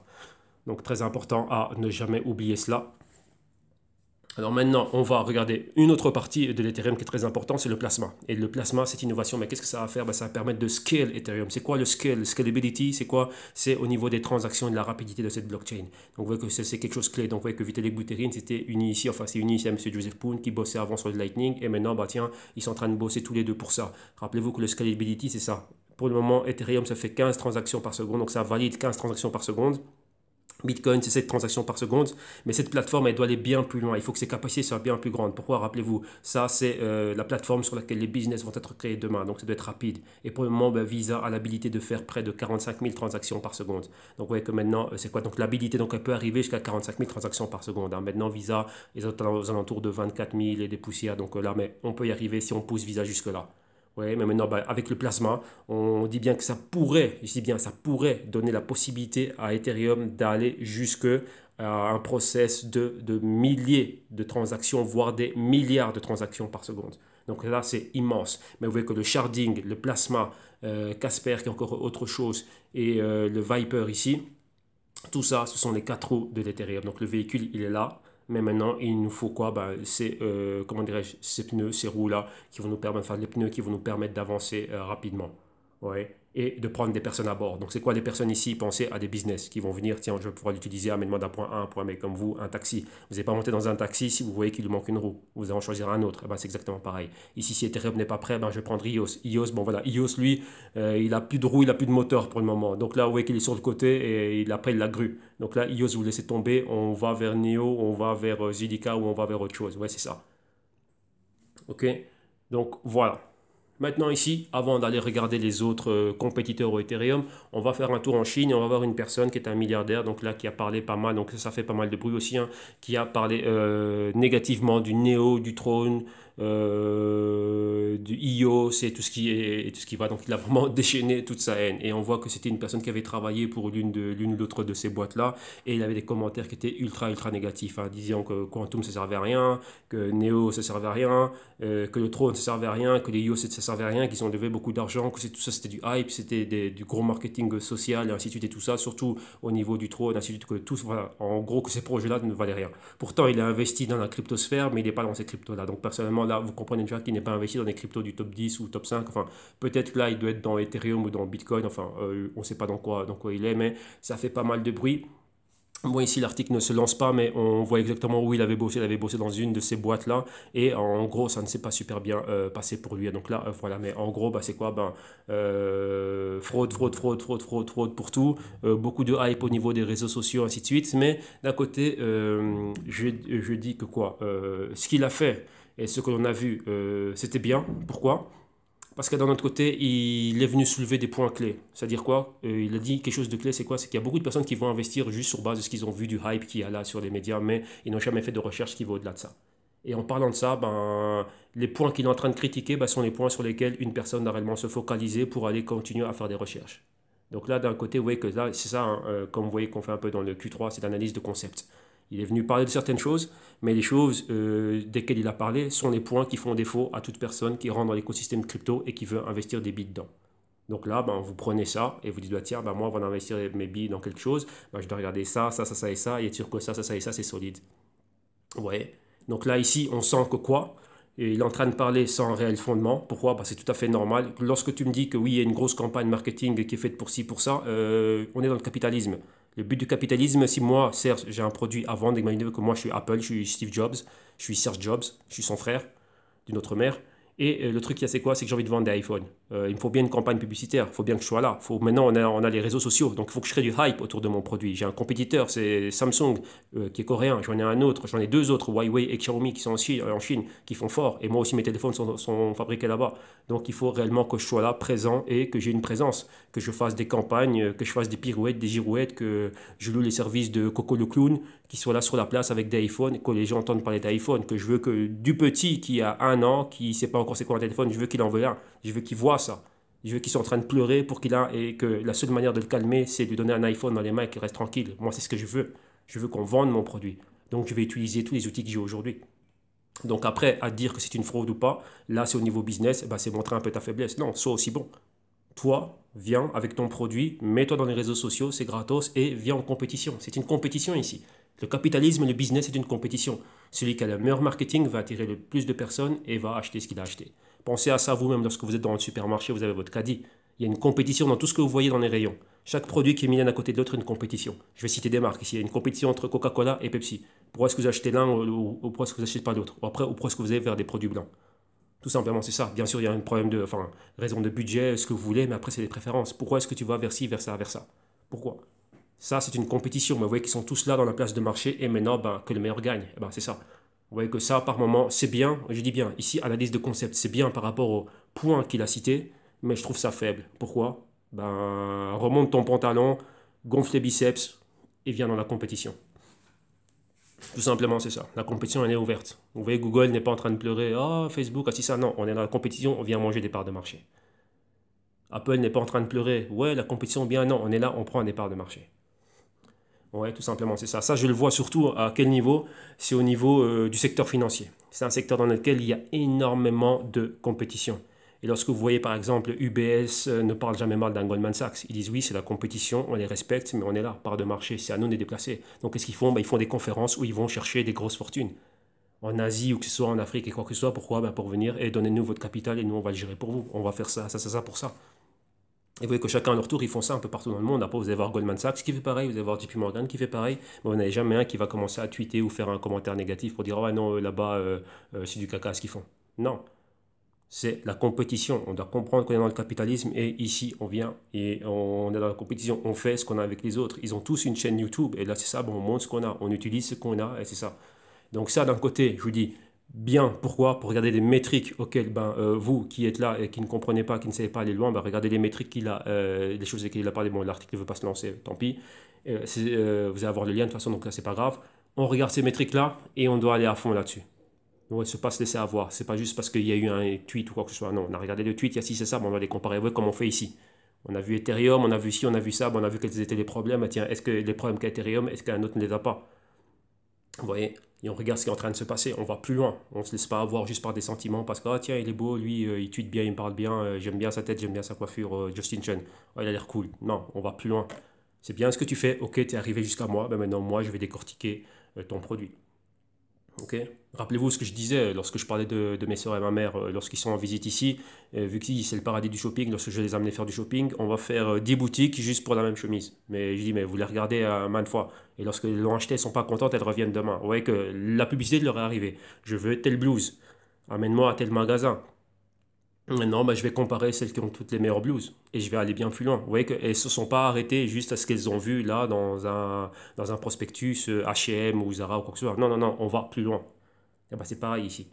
Donc très important à ne jamais oublier cela. Alors maintenant, on va regarder une autre partie de l'Ethereum qui est très importante, c'est le plasma. Et le plasma, cette innovation, mais qu'est-ce que ça va faire? Ben, ça va permettre de scale Ethereum. C'est quoi le scale? Le scalability, c'est quoi? C'est au niveau des transactions et de la rapidité de cette blockchain. Donc vous voyez que c'est quelque chose de clé. Donc vous voyez que Vitalik Buterin, c'était uni ici, enfin c'est uni ici à M. Joseph Poon qui bossait avant sur le Lightning. Et maintenant, bah tiens, ils sont en train de bosser tous les deux pour ça. Rappelez-vous que le scalability, c'est ça. Pour le moment, Ethereum, ça fait 15 transactions par seconde. Donc ça valide 15 transactions par seconde. Bitcoin, c'est 7 transactions par seconde, mais cette plateforme, elle doit aller bien plus loin. Il faut que ses capacités soient bien plus grandes. Pourquoi? Rappelez-vous, ça, c'est la plateforme sur laquelle les business vont être créés demain. Donc, ça doit être rapide. Et pour le moment, ben, Visa a l'habilité de faire près de 45 000 transactions par seconde. Donc, vous voyez que maintenant, c'est quoi? Donc, l'habilité, donc, elle peut arriver jusqu'à 45 000 transactions par seconde. Hein. Maintenant, Visa est aux alentours de 24 000 et des poussières. Donc, là, mais on peut y arriver si on pousse Visa jusque-là. Ouais, mais maintenant, bah, avec le plasma, on dit bien que ça pourrait, je dis bien, ça pourrait donner la possibilité à Ethereum d'aller jusque à un process de milliers de transactions, voire des milliards de transactions par seconde. Donc là, c'est immense. Mais vous voyez que le sharding, le plasma, Casper, qui est encore autre chose, et le Viper ici, tout ça, ce sont les quatre roues de l'Ethereum. Donc le véhicule, il est là. Mais maintenant, il nous faut quoi? Ben, c'est, comment dirais-je, ces pneus, ces roues-là, qui vont nous permettre, enfin, les pneus qui vont nous permettre d'avancer rapidement. Ouais. Et de prendre des personnes à bord. Donc, c'est quoi des personnes ici? Pensez à des business qui vont venir. Tiens, je vais pouvoir l'utiliser, amène-moi d'un point A à un point B, comme vous, un taxi. Vous n'allez pas monter dans un taxi si vous voyez qu'il lui manque une roue. Vous allez en choisir un autre. Eh ben, c'est exactement pareil. Ici, si Ethereum n'est pas prêt, ben, je vais prendre IOS. IOS, bon voilà, IOS, lui, il a plus de roue, il a plus de moteur pour le moment. Donc là, vous voyez qu'il est sur le côté et après, il la grue. Donc là, IOS, vous laissez tomber. On va vers Neo, on va vers Zilliqa ou on va vers autre chose. Ouais, c'est ça. OK? Donc, voilà. Maintenant ici, avant d'aller regarder les autres compétiteurs au Ethereum, on va faire un tour en Chine et on va voir une personne qui est un milliardaire, donc là qui a parlé pas mal, donc ça fait pas mal de bruit aussi, hein, qui a parlé négativement du Neo, du Trône, du IO, c'est tout ce qui est, tout ce qui va. Donc il a vraiment déchaîné toute sa haine. Et on voit que c'était une personne qui avait travaillé pour l'une ou l'autre de ces boîtes-là, et il avait des commentaires qui étaient ultra négatifs, hein, disant que Quantum ça servait à rien, que Neo ça servait à rien, que le trône ne servait à rien, que les IO ça ne servait à rien, qu'ils ont levé beaucoup d'argent, que tout ça c'était du hype, c'était du gros marketing social, et ainsi de suite et tout ça, surtout au niveau du trône, ainsi de suite, que tout, voilà, en gros que ces projets-là ne valaient rien. Pourtant, il a investi dans la cryptosphère, mais il n'est pas dans ces cryptos-là. Donc personnellement, là, vous comprenez déjà qu'il n'est pas investi dans des cryptos du top 10 ou top 5. Enfin, peut-être que là, il doit être dans Ethereum ou dans Bitcoin, enfin, on ne sait pas dans quoi il est, mais ça fait pas mal de bruit. Bon, ici, l'article ne se lance pas, mais on voit exactement où il avait bossé. Il avait bossé dans une de ces boîtes-là. Et en gros, ça ne s'est pas super bien passé pour lui. Donc là, voilà. Mais en gros, bah, c'est quoi? Ben, fraude pour tout. Beaucoup de hype au niveau des réseaux sociaux, ainsi de suite. Mais d'un côté, je dis que quoi? Ce qu'il a fait et ce que l'on a vu, c'était bien. Pourquoi? Parce que d'un autre côté, il est venu soulever des points clés. C'est-à-dire quoi? Il a dit quelque chose de clé, c'est quoi? C'est qu'il y a beaucoup de personnes qui vont investir juste sur base de ce qu'ils ont vu du hype qu'il y a là sur les médias, mais ils n'ont jamais fait de recherche qui va au-delà de ça. Et en parlant de ça, ben, les points qu'il est en train de critiquer ben, sont les points sur lesquels une personne doit réellement se focaliser pour aller continuer à faire des recherches. Donc là, d'un côté, vous voyez que là, c'est ça, hein, comme vous voyez qu'on fait un peu dans le Q3, c'est l'analyse de concept. Il est venu parler de certaines choses, mais les choses desquelles il a parlé sont les points qui font défaut à toute personne qui rentre dans l'écosystème crypto et qui veut investir des billes dedans. Donc là, ben, vous prenez ça et vous dites, bah, tiens, ben, moi, avant d'investir mes billes dans quelque chose, ben, je dois regarder ça et être sûr que ça et ça, c'est solide. Ouais. Donc là, ici, on sent que quoi? Et il est en train de parler sans réel fondement. Pourquoi? Bah, c'est tout à fait normal. Lorsque tu me dis que oui, il y a une grosse campagne marketing qui est faite pour ci, pour ça, on est dans le capitalisme. Le but du capitalisme, si moi, Serge, j'ai un produit à vendre, imaginez que moi, je suis Apple, je suis Steve Jobs, je suis Serge Jobs, je suis son frère d'une autre mère. Et le truc, c'est quoi? C'est que j'ai envie de vendre des iPhones. Il me faut bien une campagne publicitaire. Il faut bien que je sois là. Maintenant, on a les réseaux sociaux. Donc, il faut que je crée du hype autour de mon produit. J'ai un compétiteur, c'est Samsung, qui est coréen. J'en ai un autre. J'en ai deux autres, Huawei et Xiaomi, qui sont en Chine, qui font fort. Et moi aussi, mes téléphones sont fabriqués là-bas. Donc, il faut réellement que je sois là, présent, et que j'ai une présence. Que je fasse des campagnes, que je fasse des pirouettes, des girouettes, que je loue les services de Coco le Clown, qui soit là sur la place avec des iPhones, que les gens entendent parler d'iPhone, que je veux que du petit qui a un an, qui ne sait pas encore c'est quoi un téléphone, je veux qu'il en veuille un, je veux qu'il voit ça, je veux qu'il soit en train de pleurer pour qu'il a, et que la seule manière de le calmer, c'est de lui donner un iPhone dans les mains et qu'il reste tranquille. Moi, c'est ce que je veux qu'on vende mon produit. Donc, je vais utiliser tous les outils que j'ai aujourd'hui. Donc après, à dire que c'est une fraude ou pas, là, c'est au niveau business, eh ben, c'est montrer un peu ta faiblesse. Non, sois aussi bon. Toi, viens avec ton produit, mets-toi dans les réseaux sociaux, c'est gratos, et viens en compétition. C'est une compétition ici. Le capitalisme et le business, c'est une compétition. Celui qui a le meilleur marketing va attirer le plus de personnes et va acheter ce qu'il a acheté. Pensez à ça vous-même lorsque vous êtes dans le supermarché, vous avez votre caddie. Il y a une compétition dans tout ce que vous voyez dans les rayons. Chaque produit qui est mis l'un à côté de l'autre est une compétition. Je vais citer des marques ici. Il y a une compétition entre Coca-Cola et Pepsi. Pourquoi est-ce que vous achetez l'un ou pourquoi est-ce que vous n'achetez pas l'autre? Ou après, ou pourquoi est-ce que vous allez vers des produits blancs? Tout simplement, c'est ça. Bien sûr, il y a un problème de, enfin, raison de budget, ce que vous voulez, mais après, c'est des préférences. Pourquoi est-ce que tu vas vers ci, vers ça, vers ça? Pourquoi? Ça, c'est une compétition. Mais vous voyez qu'ils sont tous là dans la place de marché et maintenant, ben, que le meilleur gagne. Eh ben, c'est ça. Vous voyez que ça, par moment, c'est bien. Je dis bien, ici, analyse de concept, c'est bien par rapport au point qu'il a cité, mais je trouve ça faible. Pourquoi? Ben, remonte ton pantalon, gonfle les biceps et viens dans la compétition. Tout simplement, c'est ça. La compétition, elle est ouverte. Vous voyez, Google n'est pas en train de pleurer. Ah, Facebook, ah, si ça. Non, on est dans la compétition, on vient manger des parts de marché. Apple n'est pas en train de pleurer. Ouais, la compétition, bien, non, on est là, on prend des parts de marché. Ouais, tout simplement, c'est ça. Ça, je le vois surtout à quel niveau? C'est au niveau du secteur financier. C'est un secteur dans lequel il y a énormément de compétition. Et lorsque vous voyez par exemple UBS ne parle jamais mal d'un Goldman Sachs, ils disent oui, c'est la compétition, on les respecte, mais on est là, part de marché, c'est à nous de les déplacer. Donc qu'est-ce qu'ils font? Ils font des conférences où ils vont chercher des grosses fortunes. En Asie ou que ce soit en Afrique et quoi que ce soit, pourquoi? Pour venir et donnez-nous votre capital et nous on va le gérer pour vous. On va faire ça pour ça. Et vous voyez que chacun à leur tour, ils font ça un peu partout dans le monde. Après, vous allez voir Goldman Sachs qui fait pareil, vous allez voir JP Morgan qui fait pareil. Mais vous n'avez jamais un qui va commencer à tweeter ou faire un commentaire négatif pour dire oh, ouais, non, là-bas, c'est du caca ce qu'ils font. Non, c'est la compétition. On doit comprendre qu'on est dans le capitalisme et ici, on vient et on est dans la compétition. On fait ce qu'on a avec les autres. Ils ont tous une chaîne YouTube et là, c'est ça, bon, on montre ce qu'on a, on utilise ce qu'on a et c'est ça. Donc ça, d'un côté, je vous dis, bien, pourquoi? Pour regarder les métriques auxquelles vous qui êtes là et qui ne comprenez pas, qui ne savez pas aller loin, regardez les métriques qu'il a, les choses qu'il a parlé. Bon, l'article ne veut pas se lancer, tant pis. Vous allez avoir le lien de toute façon, donc là, c'est pas grave. On regarde ces métriques-là et on doit aller à fond là-dessus. On ne se pas se laisser avoir. C'est pas juste parce qu'il y a eu un tweet ou quoi que ce soit. Non, on a regardé le tweet, il y a ci, c'est ça, on va les comparer avec comme on fait ici. On a vu Ethereum, on a vu ci, on a vu ça, on a vu quels étaient les problèmes. Ah, tiens, est-ce que les problèmes qu'a Ethereum, est-ce qu'un autre ne les a pas? Vous voyez, et on regarde ce qui est en train de se passer, on va plus loin. On ne se laisse pas avoir juste par des sentiments parce que, ah, tiens, il est beau, lui, il tweet bien, il me parle bien, j'aime bien sa tête, j'aime bien sa coiffure, Justin Chen. Oh, il a l'air cool. Non, on va plus loin. C'est bien ce que tu fais, ok, tu es arrivé jusqu'à moi, maintenant moi je vais décortiquer ton produit. Ok. Rappelez-vous ce que je disais lorsque je parlais de mes soeurs et ma mère lorsqu'ils sont en visite ici. Vu que c'est le paradis du shopping, lorsque je les amenais faire du shopping, on va faire 10 boutiques juste pour la même chemise. Mais je dis, mais vous les regardez maintes fois. Et lorsque elles l'ont acheté, elles sont pas contentes, elles reviennent demain. Vous voyez que la publicité leur est arrivée. Je veux telle blouse. Amène-moi à tel magasin. Maintenant, je vais comparer celles qui ont toutes les meilleures blouses. Et je vais aller bien plus loin. Vous voyez qu'elles ne se sont pas arrêtées juste à ce qu'elles ont vu là dans un prospectus H&M ou Zara ou quoi que ce soit. Non, non, non, on va plus loin. C'est pareil ici.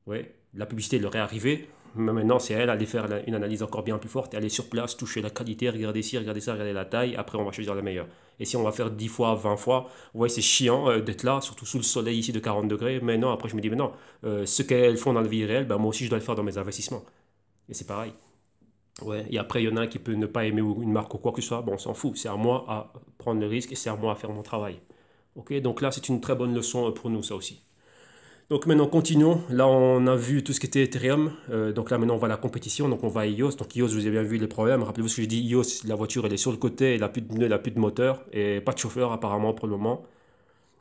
Ouais, la publicité leur est arrivée, mais maintenant c'est à elle d'aller faire une analyse encore bien plus forte et aller sur place, toucher la qualité, regarder ci, regarder ça, regarder la taille, après on va choisir la meilleure. Et si on va faire 10 fois, 20 fois, ouais c'est chiant d'être là, surtout sous le soleil ici de 40 degrés, mais non, après je me dis, mais non, ce qu'elles font dans la vie réelle, moi aussi je dois le faire dans mes investissements. Et c'est pareil. Ouais, et après il y en a un qui peut ne pas aimer une marque ou quoi que ce soit, bon on s'en fout, c'est à moi à prendre le risque et c'est à moi à faire mon travail. Ok, donc là c'est une très bonne leçon pour nous ça aussi. Donc maintenant continuons. Là on a vu tout ce qui était Ethereum. Donc là maintenant on va à la compétition. Donc on va à iOS. Donc iOS vous avez bien vu les problèmes. Rappelez-vous ce que j'ai dit. iOS la voiture elle est sur le côté. Elle n'a plus de pneus, elle n'a plus de moteur. Et pas de chauffeur apparemment pour le moment.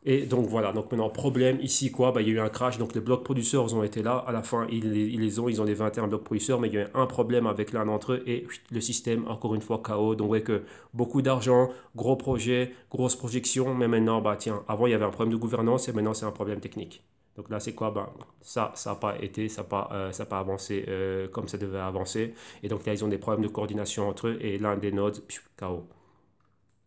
Et donc voilà. Donc maintenant problème ici quoi. Il y a eu un crash. Donc les blocs producteurs ont été là. À la fin ils ont les 21 blocs producteurs. Mais il y a eu un problème avec l'un d'entre eux. Et le système encore une fois KO. Donc vous voyez que beaucoup d'argent, gros projet, grosse projection. Mais maintenant tiens, avant il y avait un problème de gouvernance et maintenant c'est un problème technique. Donc là, c'est quoi? Ça n'a pas été, ça n'a pas avancé comme ça devait avancer. Et donc là, ils ont des problèmes de coordination entre eux et l'un des nodes, KO.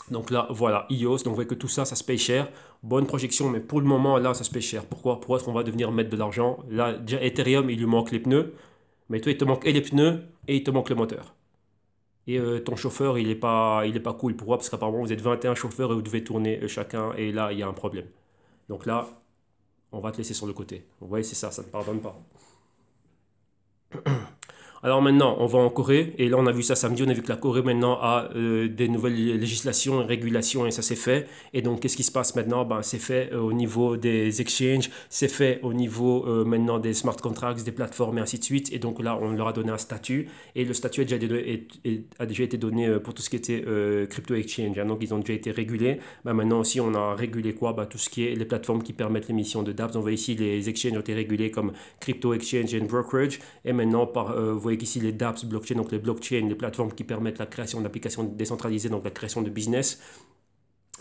Donc là, voilà, iOS. Donc vous voyez que tout ça, ça se paye cher. Bonne projection, mais pour le moment, là, ça se paye cher. Pourquoi? Pourquoi est-ce qu'on va devenir mettre de l'argent? Là, déjà, Ethereum, il lui manque les pneus. Mais toi, il te manque et les pneus et il te manque le moteur. Et ton chauffeur, il est pas cool. Pourquoi? Parce qu'apparemment, vous êtes 21 chauffeurs et vous devez tourner chacun. Et là, il y a un problème. Donc là, on va te laisser sur le côté. Vous voyez, c'est ça ne pardonne pas. Alors maintenant, on va en Corée, et là on a vu ça samedi, on a vu que la Corée maintenant a des nouvelles législations et régulations, et ça c'est fait. Et donc qu'est-ce qui se passe maintenant? C'est fait au niveau des exchanges, c'est fait au niveau maintenant des smart contracts, des plateformes et ainsi de suite. Et donc là, on leur a donné un statut, et le statut a déjà été donné pour tout ce qui était crypto exchange. Hein. Donc ils ont déjà été régulés. Maintenant aussi, on a régulé quoi? Tout ce qui est les plateformes qui permettent l'émission de dApps. On voit ici les exchanges ont été régulés comme crypto exchange and brokerage. Et maintenant, vous voyez qu'ici les dApps blockchain, donc les blockchains, les plateformes qui permettent la création d'applications décentralisées, donc la création de business.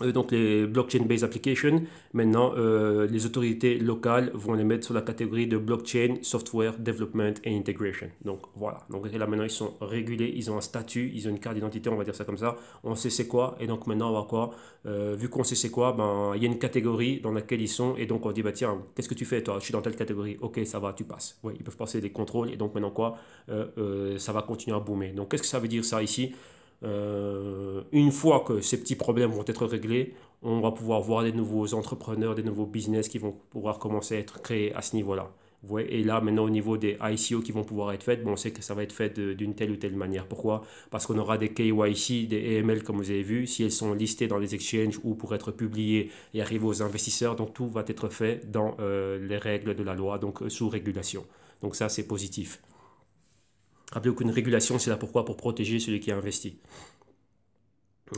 Donc les blockchain-based applications, maintenant les autorités locales vont les mettre sur la catégorie de blockchain, software, development et integration. Donc voilà, donc là maintenant ils sont régulés, ils ont un statut, ils ont une carte d'identité, on va dire ça comme ça, on sait c'est quoi, et donc maintenant on va quoi, vu qu'on sait c'est quoi, il y a une catégorie dans laquelle ils sont, et donc on dit tiens, qu'est-ce que tu fais toi? Je suis dans telle catégorie, ok ça va, tu passes. Ouais, ils peuvent passer des contrôles, et donc maintenant quoi, ça va continuer à boomer. Donc qu'est-ce que ça veut dire ça ici? Une fois que ces petits problèmes vont être réglés, on va pouvoir voir des nouveaux entrepreneurs, des nouveaux business qui vont pouvoir commencer à être créés à ce niveau-là. Vous voyez, et là, maintenant, au niveau des ICO qui vont pouvoir être faites, bon, on sait que ça va être fait d'une telle ou telle manière. Pourquoi? Parce qu'on aura des KYC, des AML, comme vous avez vu, si elles sont listées dans les exchanges ou pour être publiées et arriver aux investisseurs. Donc, tout va être fait dans les règles de la loi, donc sous régulation. Donc, ça, c'est positif. Rappelez-vous qu'une régulation, c'est là pourquoi? Pour protéger celui qui a investi.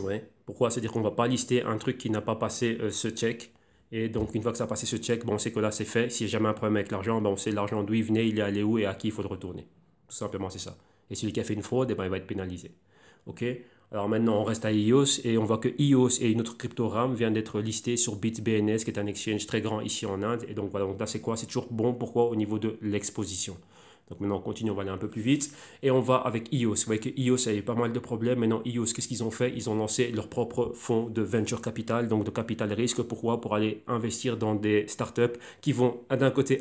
Ouais. Pourquoi? C'est-à-dire qu'on ne va pas lister un truc qui n'a pas passé ce check. Et donc, une fois que ça a passé ce check, bon, on sait que là, c'est fait. S'il n'y a jamais un problème avec l'argent, ben, on sait l'argent d'où il venait, il est allé où et à qui il faut le retourner. Tout simplement, c'est ça. Et celui qui a fait une fraude, eh ben, il va être pénalisé. OK? Alors maintenant, on reste à EOS et on voit que EOS et une autre crypto RAM viennent d'être listées sur BitBNS, qui est un exchange très grand ici en Inde. Et donc, voilà, donc là, c'est quoi? C'est toujours bon. Pourquoi? Au niveau de l'exposition. Donc maintenant on continue, on va aller un peu plus vite. Et on va avec EOS. Vous voyez que EOS a eu pas mal de problèmes. Maintenant EOS, qu'est-ce qu'ils ont fait? Ils ont lancé leur propre fonds de venture capital, donc de capital risque. Pourquoi? Pour aller investir dans des startups qui vont d'un côté,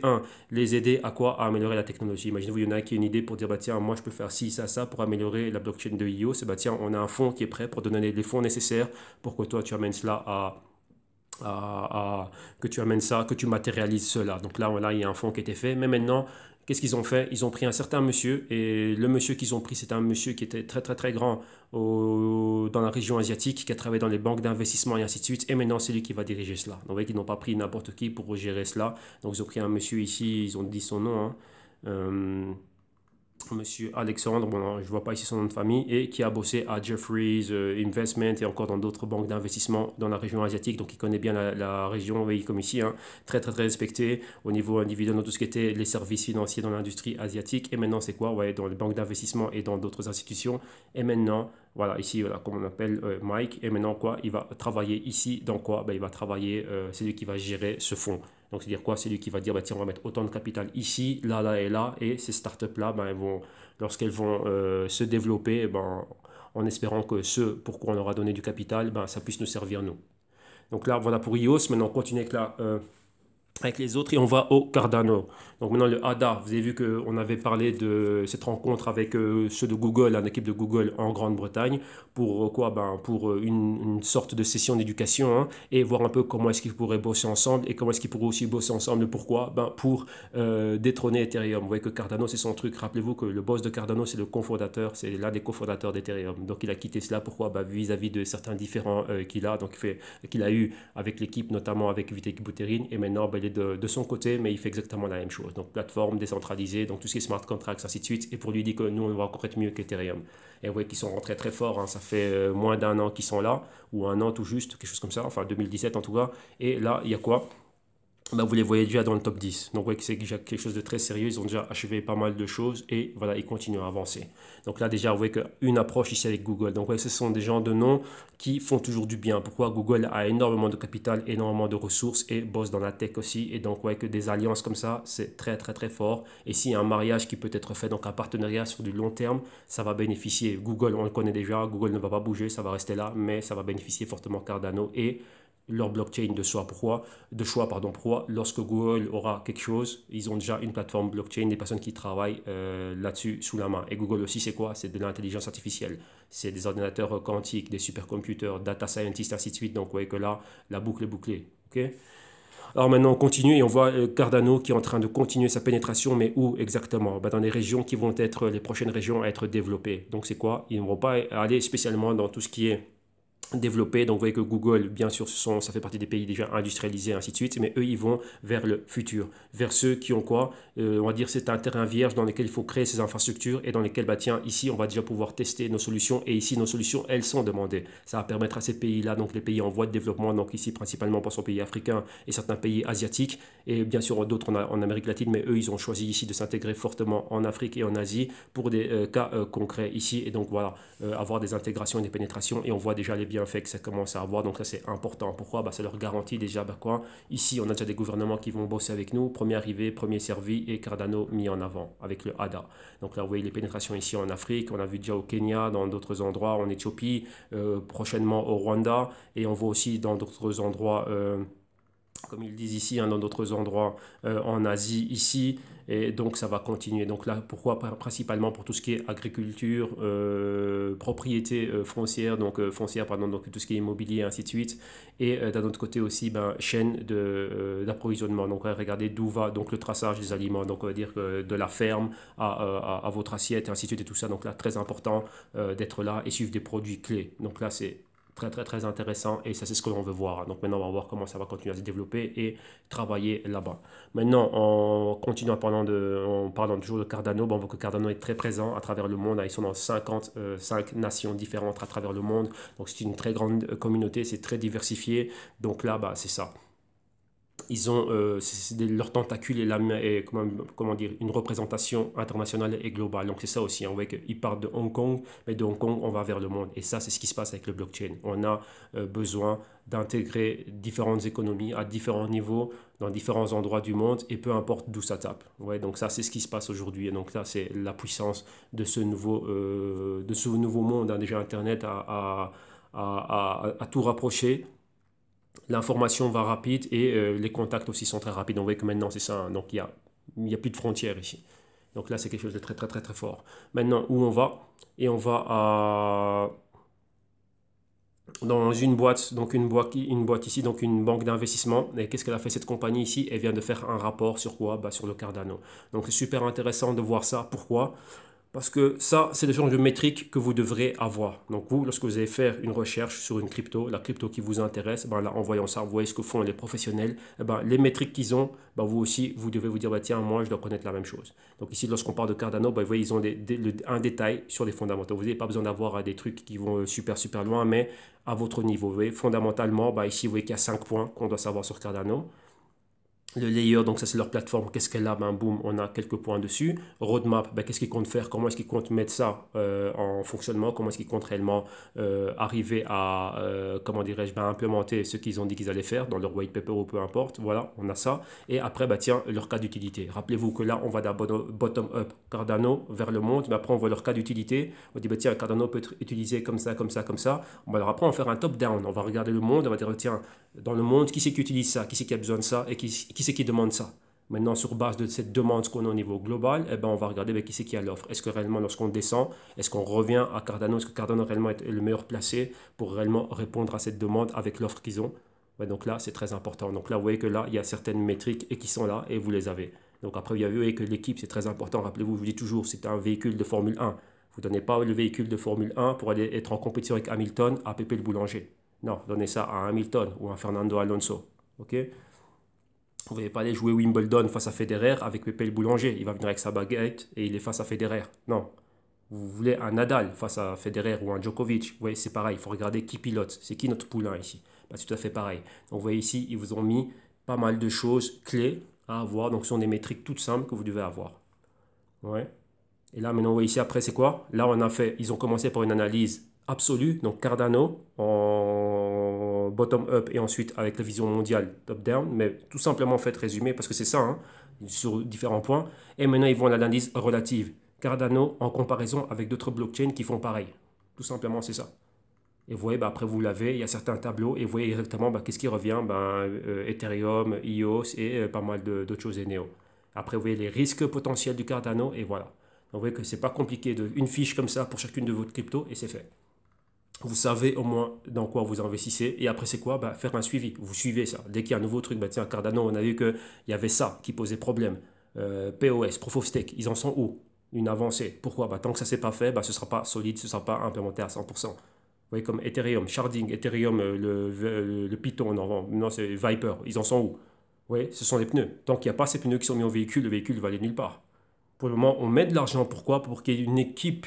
les aider à quoi? À améliorer la technologie. Imaginez-vous, il y en a qui a une idée pour dire, bah tiens, moi je peux faire ci, ça pour améliorer la blockchain de EOS. Et bah tiens, on a un fonds qui est prêt pour donner les fonds nécessaires pour que toi tu amènes cela que tu amènes ça, que tu matérialises cela. Donc là, voilà, il y a un fonds qui a été fait. Mais maintenant, qu'est-ce qu'ils ont fait? Ils ont pris un certain monsieur, et le monsieur qu'ils ont pris, c'est un monsieur qui était très très très grand dans la région asiatique, qui a travaillé dans les banques d'investissement et ainsi de suite, et maintenant c'est lui qui va diriger cela. Donc vous voyez qu'ils n'ont pas pris n'importe qui pour gérer cela. Donc ils ont pris un monsieur ici, ils ont dit son nom, hein. Monsieur Alexandre, bon, je ne vois pas ici son nom de famille, et qui a bossé à Jefferies Investment et encore dans d'autres banques d'investissement dans la région asiatique. Donc il connaît bien la région, oui, comme ici, hein, très très très respecté au niveau individuel dans tout ce qui était les services financiers dans l'industrie asiatique. Et maintenant c'est quoi? Ouais, dans les banques d'investissement et dans d'autres institutions. Et maintenant, voilà, ici, voilà, comme on appelle Mike. Et maintenant quoi? Il va travailler ici dans quoi? Ben, il va travailler, c'est lui qui va gérer ce fonds. Donc, c'est-à-dire quoi? C'est lui qui va dire, bah, tiens, on va mettre autant de capital ici, là, là et là. Et ces startups-là, ben, lorsqu'elles vont se développer, ben, en espérant que ce pour quoi on leur a donné du capital, ben, ça puisse nous servir nous. Donc là, voilà pour IOS. Maintenant, on continue avec les autres et on va au Cardano. Donc maintenant le ADA, vous avez vu qu'on avait parlé de cette rencontre avec ceux de Google, l'équipe de Google en Grande-Bretagne, pour quoi? Ben, pour une sorte de session d'éducation, hein, et voir un peu comment est-ce qu'ils pourraient bosser ensemble et comment est-ce qu'ils pourraient aussi bosser ensemble. Pourquoi? Ben, pour détrôner Ethereum. Vous voyez que Cardano c'est son truc. Rappelez-vous que le boss de Cardano c'est le cofondateur, c'est l'un des cofondateurs d'Ethereum. Donc il a quitté cela. Pourquoi? Ben, vis-à-vis de certains différents qu'il a, donc qu'il a eu avec l'équipe, notamment avec Vitalik Buterin, et maintenant ben, il est de son côté, mais il fait exactement la même chose. Donc, plateforme décentralisée, donc tout ce qui est smart contracts, ainsi de suite. Et pour lui dire que nous, on va encore être mieux qu'Ethereum. Et vous voyez qu'ils sont rentrés très fort. Hein. Ça fait moins d'un an qu'ils sont là, ou un an tout juste, quelque chose comme ça. Enfin, 2017 en tout cas. Et là, il y a quoi? Bah, vous les voyez déjà dans le top 10. Donc, vous voyez que c'est déjà quelque chose de très sérieux. Ils ont déjà achevé pas mal de choses et voilà, ils continuent à avancer. Donc là, déjà, vous voyez qu'une approche ici avec Google. Donc, vous voyez, ce sont des gens de nom qui font toujours du bien. Pourquoi? Google a énormément de capital, énormément de ressources et bosse dans la tech aussi. Et donc, vous voyez que des alliances comme ça, c'est très, très, très fort. Et s'il y a un mariage qui peut être fait, donc un partenariat sur du long terme, ça va bénéficier. Google, on le connaît déjà. Google ne va pas bouger, ça va rester là, mais ça va bénéficier fortement Cardano et leur blockchain pourquoi lorsque Google aura quelque chose, ils ont déjà une plateforme blockchain, des personnes qui travaillent là-dessus sous la main. Et Google aussi, c'est quoi? C'est de l'intelligence artificielle. C'est des ordinateurs quantiques, des supercomputers, data scientists, ainsi de suite. Donc, vous voyez que là, la boucle est bouclée. Okay. Alors maintenant, on continue et on voit Cardano qui est en train de continuer sa pénétration, mais où exactement? Ben, dans les régions qui vont être les prochaines régions à être développées. Donc, c'est quoi? Ils ne vont pas aller spécialement dans tout ce qui est développés. Donc vous voyez que Google, bien sûr, ça fait partie des pays déjà industrialisés, ainsi de suite, mais eux, ils vont vers le futur, vers ceux qui ont quoi? On va dire c'est un terrain vierge dans lequel il faut créer ces infrastructures et dans lesquelles, bah tiens, ici, on va déjà pouvoir tester nos solutions et ici, nos solutions, elles sont demandées. Ça va permettre à ces pays-là, donc les pays en voie de développement, donc ici, principalement pour son pays africain et certains pays asiatiques, et bien sûr d'autres en Amérique latine, mais eux, ils ont choisi ici de s'intégrer fortement en Afrique et en Asie pour des cas concrets ici, et donc voilà, avoir des intégrations et des pénétrations, et on voit déjà les bienfaits que ça commence à avoir, donc ça c'est important. Pourquoi? Bah, ça leur garantit déjà quoi? Ici, on a déjà des gouvernements qui vont bosser avec nous, premier arrivé, premier servi, et Cardano mis en avant avec le ADA. Donc là, vous voyez les pénétrations ici en Afrique, on a vu déjà au Kenya, dans d'autres endroits, en Éthiopie, prochainement au Rwanda, et on voit aussi dans d'autres endroits comme ils disent ici, hein, dans d'autres endroits en Asie, ici, et donc ça va continuer. Donc là, pourquoi? Principalement pour tout ce qui est agriculture, propriété foncière, donc foncière, pardon, donc tout ce qui est immobilier, et ainsi de suite, et d'un autre côté aussi, ben, chaîne d'approvisionnement. Donc regardez d'où va donc le traçage des aliments, donc on va dire que de la ferme à votre assiette, et ainsi de suite, et tout ça. Donc là, très important d'être là et suivre des produits clés. Donc là, c'est très intéressant et ça c'est ce que l'on veut voir. Donc maintenant on va voir comment ça va continuer à se développer et travailler là-bas. Maintenant en continuant en parlant toujours de Cardano, bon, on voit que Cardano est très présent à travers le monde. Ils sont dans 55 nations différentes à travers le monde. Donc c'est une très grande communauté, c'est très diversifié. Donc là bah, c'est ça. Ils ont leur tentacule et comment dire, une représentation internationale et globale. Donc c'est ça aussi, on voit qu'ils partent de Hong Kong, mais de Hong Kong on va vers le monde. Et ça c'est ce qui se passe avec le blockchain. On a besoin d'intégrer différentes économies à différents niveaux, dans différents endroits du monde, et peu importe d'où ça tape. Ouais, donc ça c'est ce qui se passe aujourd'hui. Et donc là c'est la puissance de ce nouveau monde, hein, déjà Internet à tout rapprocher. L'information va rapide et les contacts aussi sont très rapides. On voit que maintenant c'est ça, hein. Donc il y a plus de frontières ici. Donc là c'est quelque chose de très fort. Maintenant où on va? Et on va dans une boîte, donc une boîte ici, donc une banque d'investissement. Et qu'est-ce qu'elle a fait cette compagnie ici? Elle vient de faire un rapport sur quoi? Bah, sur le Cardano. Donc c'est super intéressant de voir ça. Pourquoi? Parce que ça, c'est le genre de métriques que vous devrez avoir. Donc vous, lorsque vous allez faire une recherche sur une crypto, la crypto qui vous intéresse, ben là, en voyant ça, vous voyez ce que font les professionnels, eh ben, les métriques qu'ils ont, ben, vous aussi, vous devez vous dire, bah, tiens, moi, je dois connaître la même chose. Donc ici, lorsqu'on parle de Cardano, ben, vous voyez, ils ont un détail sur les fondamentaux. Vous n'avez pas besoin d'avoir des trucs qui vont super loin, mais à votre niveau. Vous voyez, fondamentalement, ben, ici, vous voyez qu'il y a 5 points qu'on doit savoir sur Cardano. Le layer, donc ça c'est leur plateforme, qu'est-ce qu'elle a? Ben boum, on a quelques points dessus. Roadmap, ben, qu'est-ce qu'ils comptent faire? Comment est-ce qu'ils comptent mettre ça en fonctionnement? Comment est-ce qu'ils comptent réellement arriver à, comment dirais-je, ben, implémenter ce qu'ils ont dit qu'ils allaient faire dans leur white paper ou peu importe. Voilà, on a ça. Et après, ben, tiens, leur cas d'utilité. Rappelez-vous que là, on va d'un bottom-up Cardano vers le monde, mais après on voit leur cas d'utilité. On dit, ben, tiens, Cardano peut être utilisé comme ça, comme ça, comme ça. Bon, alors après, on va faire un top-down. On va regarder le monde, on va dire, tiens, dans le monde, qui c'est qui utilise ça? Qui c'est qui a besoin de ça? Et qui c'est qui demande ça? Maintenant, sur base de cette demande qu'on a au niveau global, eh ben, on va regarder ben, qui c'est qui a l'offre. Est-ce que réellement, lorsqu'on descend, est-ce qu'on revient à Cardano? Est-ce que Cardano réellement est le meilleur placé pour réellement répondre à cette demande avec l'offre qu'ils ont? Ouais, donc là, c'est très important. Donc là, vous voyez que là, il y a certaines métriques et qui sont là et vous les avez. Donc après, vous voyez que l'équipe, c'est très important. Rappelez-vous, je vous dis toujours, c'est un véhicule de Formule 1. Vous ne donnez pas le véhicule de Formule 1 pour aller être en compétition avec Hamilton à Pépé le boulanger. Non, donnez ça à Hamilton ou à Fernando Alonso. Ok? Vous n'allez pas aller jouer Wimbledon face à Federer avec Pépé le boulanger. Il va venir avec sa baguette et il est face à Federer. Non. Vous voulez un Nadal face à Federer ou un Djokovic. Vous voyez, c'est pareil. Il faut regarder qui pilote. C'est qui notre poulain ici? Bah, c'est tout à fait pareil. Donc vous voyez ici, ils vous ont mis pas mal de choses clés à avoir. Donc ce sont des métriques toutes simples que vous devez avoir. Ouais. Et là, maintenant, vous voyez ici, après, c'est quoi? Là, ils ont commencé par une analyse absolue, donc Cardano en bottom-up et ensuite avec la vision mondiale top-down, mais tout simplement fait résumé parce que c'est ça, hein, sur différents points. Et maintenant, ils vont à l'analyse relative. Cardano en comparaison avec d'autres blockchains qui font pareil. Tout simplement, c'est ça. Et vous voyez, bah, après, vous l'avez, il y a certains tableaux et vous voyez exactement bah, qu'est-ce qui revient, bah, Ethereum, EOS et pas mal d'autres choses et Neo. Après, vous voyez les risques potentiels du Cardano et voilà. Donc, vous voyez que c'est pas compliqué, une fiche comme ça pour chacune de vos cryptos et c'est fait. Vous savez au moins dans quoi vous investissez. Et après, c'est quoi? Bah, faire un suivi. Vous suivez ça. Dès qu'il y a un nouveau truc, bah, tiens, Cardano, on a vu qu'il y avait ça qui posait problème. POS, Proof of Stake, ils en sont où? Une avancée. Pourquoi? Bah, tant que ça ne s'est pas fait, bah, ce ne sera pas solide, ce ne sera pas implémenté à 100%. Vous voyez, comme Ethereum, Sharding, Ethereum, le Python, non c'est Viper, ils en sont où? Oui, ce sont les pneus. Tant qu'il n'y a pas ces pneus qui sont mis au véhicule, le véhicule va aller nulle part. Pour le moment, on met de l'argent. Pourquoi? Pour qu'il y ait une équipe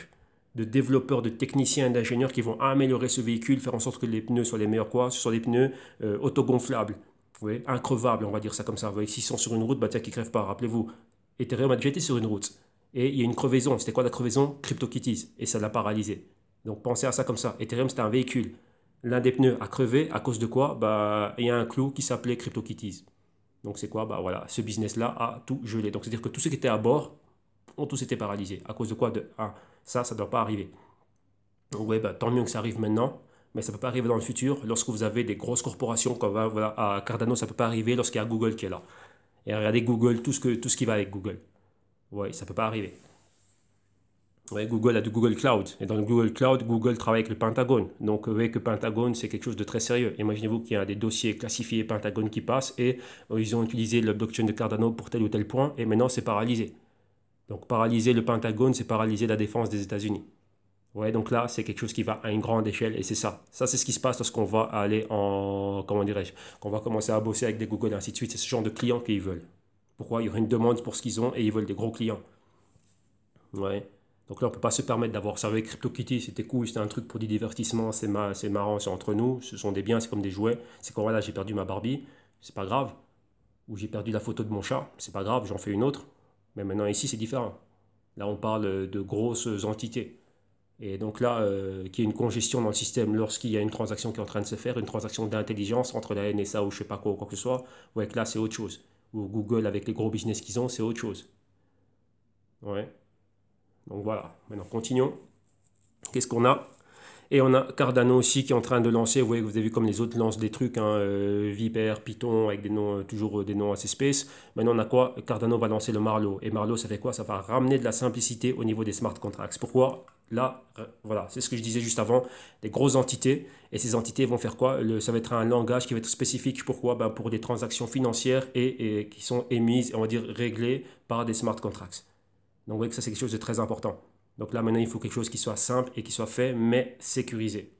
de développeurs, de techniciens et d'ingénieurs qui vont améliorer ce véhicule, faire en sorte que les pneus soient les meilleurs quoi? Ce sont des pneus autogonflables, oui, increvables, on va dire ça comme ça. Vous voyez, s'ils sont sur une route, bah tiens, qui ne crèvent pas. Rappelez-vous, Ethereum a déjà été sur une route. Et il y a une crevaison. C'était quoi la crevaison? CryptoKitties. Et ça l'a paralysé. Donc pensez à ça comme ça. Ethereum, c'était un véhicule. L'un des pneus a crevé à cause de quoi? Bah, il y a un clou qui s'appelait CryptoKitties. Donc c'est quoi? Bah voilà, ce business-là a tout gelé. Donc c'est-à-dire que tous ceux qui étaient à bord ont tous été paralysés. À cause de quoi? Ça ne doit pas arriver. Donc ouais, bah, tant mieux que ça arrive maintenant. mais ça ne peut pas arriver dans le futur lorsque vous avez des grosses corporations comme voilà, à Cardano, ça ne peut pas arriver lorsqu'il y a Google qui est là. Et regardez Google, tout ce qui va avec Google. Oui, ça ne peut pas arriver. Ouais, Google a du Google Cloud. Et dans le Google Cloud, Google travaille avec le Pentagone. Donc, vous voyez que Pentagone, c'est quelque chose de très sérieux. Imaginez-vous qu'il y a des dossiers classifiés Pentagone qui passent et ils ont utilisé le blockchain de Cardano pour tel ou tel point et maintenant c'est paralysé. Donc, paralyser le Pentagone, c'est paralyser la défense des États-Unis. Ouais, donc là, c'est quelque chose qui va à une grande échelle et c'est ça. Ça, c'est ce qui se passe lorsqu'on va aller en, comment dirais-je, qu'on va commencer à bosser avec des Google et ainsi de suite. C'est ce genre de clients qu'ils veulent. Pourquoi? Il y aura une demande pour ce qu'ils ont et ils veulent des gros clients. Ouais. Donc là, on ne peut pas se permettre d'avoir ça avec CryptoKitty. C'était cool, c'était un truc pour du divertissement, c'est marrant, c'est entre nous. Ce sont des biens, c'est comme des jouets. C'est quand voilà, j'ai perdu ma Barbie, c'est pas grave. Ou j'ai perdu la photo de mon chat, c'est pas grave, j'en fais une autre. Mais maintenant, ici, c'est différent. Là, on parle de grosses entités. Et donc là, qu'il y ait une congestion dans le système lorsqu'il y a une transaction qui est en train de se faire, une transaction d'intelligence entre la NSA ou je sais pas quoi, ou quoi que ce soit, ouais, que là, c'est autre chose. Ou Google, avec les gros business qu'ils ont, c'est autre chose. Ouais. Donc voilà, maintenant continuons. Qu'est-ce qu'on a? Et on a Cardano aussi qui est en train de lancer, vous voyez, vous avez vu comme les autres lancent des trucs, hein, Viper, Python, avec des noms, toujours des noms assez space. Maintenant on a quoi? Cardano va lancer le Marlowe. Et Marlowe, ça fait quoi? Ça va ramener de la simplicité au niveau des smart contracts. Pourquoi? Là, voilà, c'est ce que je disais juste avant, des grosses entités. Et ces entités vont faire quoi? Ça va être un langage qui va être spécifique. Pourquoi? Ben, pour des transactions financières et qui sont émises, on va dire, réglées par des smart contracts. Donc, vous voyez que ça, c'est quelque chose de très important. Donc là, maintenant, il faut quelque chose qui soit simple et qui soit fait, mais sécurisé.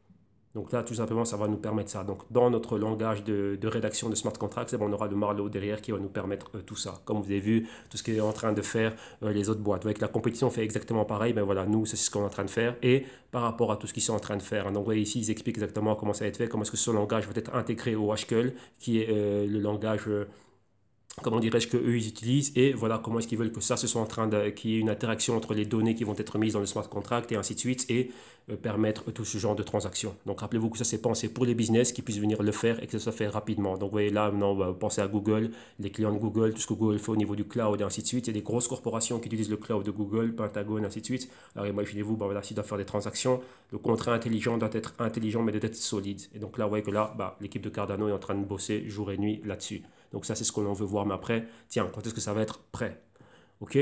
Donc là, tout simplement, ça va nous permettre ça. Donc, dans notre langage de rédaction de smart contracts, eh ben, on aura le Marlowe derrière qui va nous permettre tout ça. Comme vous avez vu, tout ce qui est en train de faire les autres boîtes. Avec la compétition, on fait exactement pareil. Ben voilà, nous, c'est ce qu'on est en train de faire. Et par rapport à tout ce qu'ils sont en train de faire. Donc, vous voyez ici, ils expliquent exactement comment ça va être fait, comment est-ce que ce langage va être intégré au HQL, qui est le langage comment dirais-je, qu'eux ils utilisent et voilà comment est-ce qu'ils veulent que ça se soit en train de, qu'il y ait une interaction entre les données qui vont être mises dans le smart contract et ainsi de suite et permettre tout ce genre de transactions. Donc rappelez-vous que ça c'est pensé pour les business qui puissent venir le faire et que ça soit fait rapidement. Donc vous voyez là maintenant on va penser à Google, les clients de Google, tout ce que Google fait au niveau du cloud et ainsi de suite. Il y a des grosses corporations qui utilisent le cloud de Google, Pentagone, ainsi de suite. Alors imaginez-vous, ben voilà, s'ils doivent faire des transactions, le contrat intelligent doit être intelligent mais doit être solide. Et donc là vous voyez que là, bah, l'équipe de Cardano est en train de bosser jour et nuit là-dessus. Donc ça, c'est ce qu'on veut voir. Mais après, tiens, quand est-ce que ça va être prêt? OK?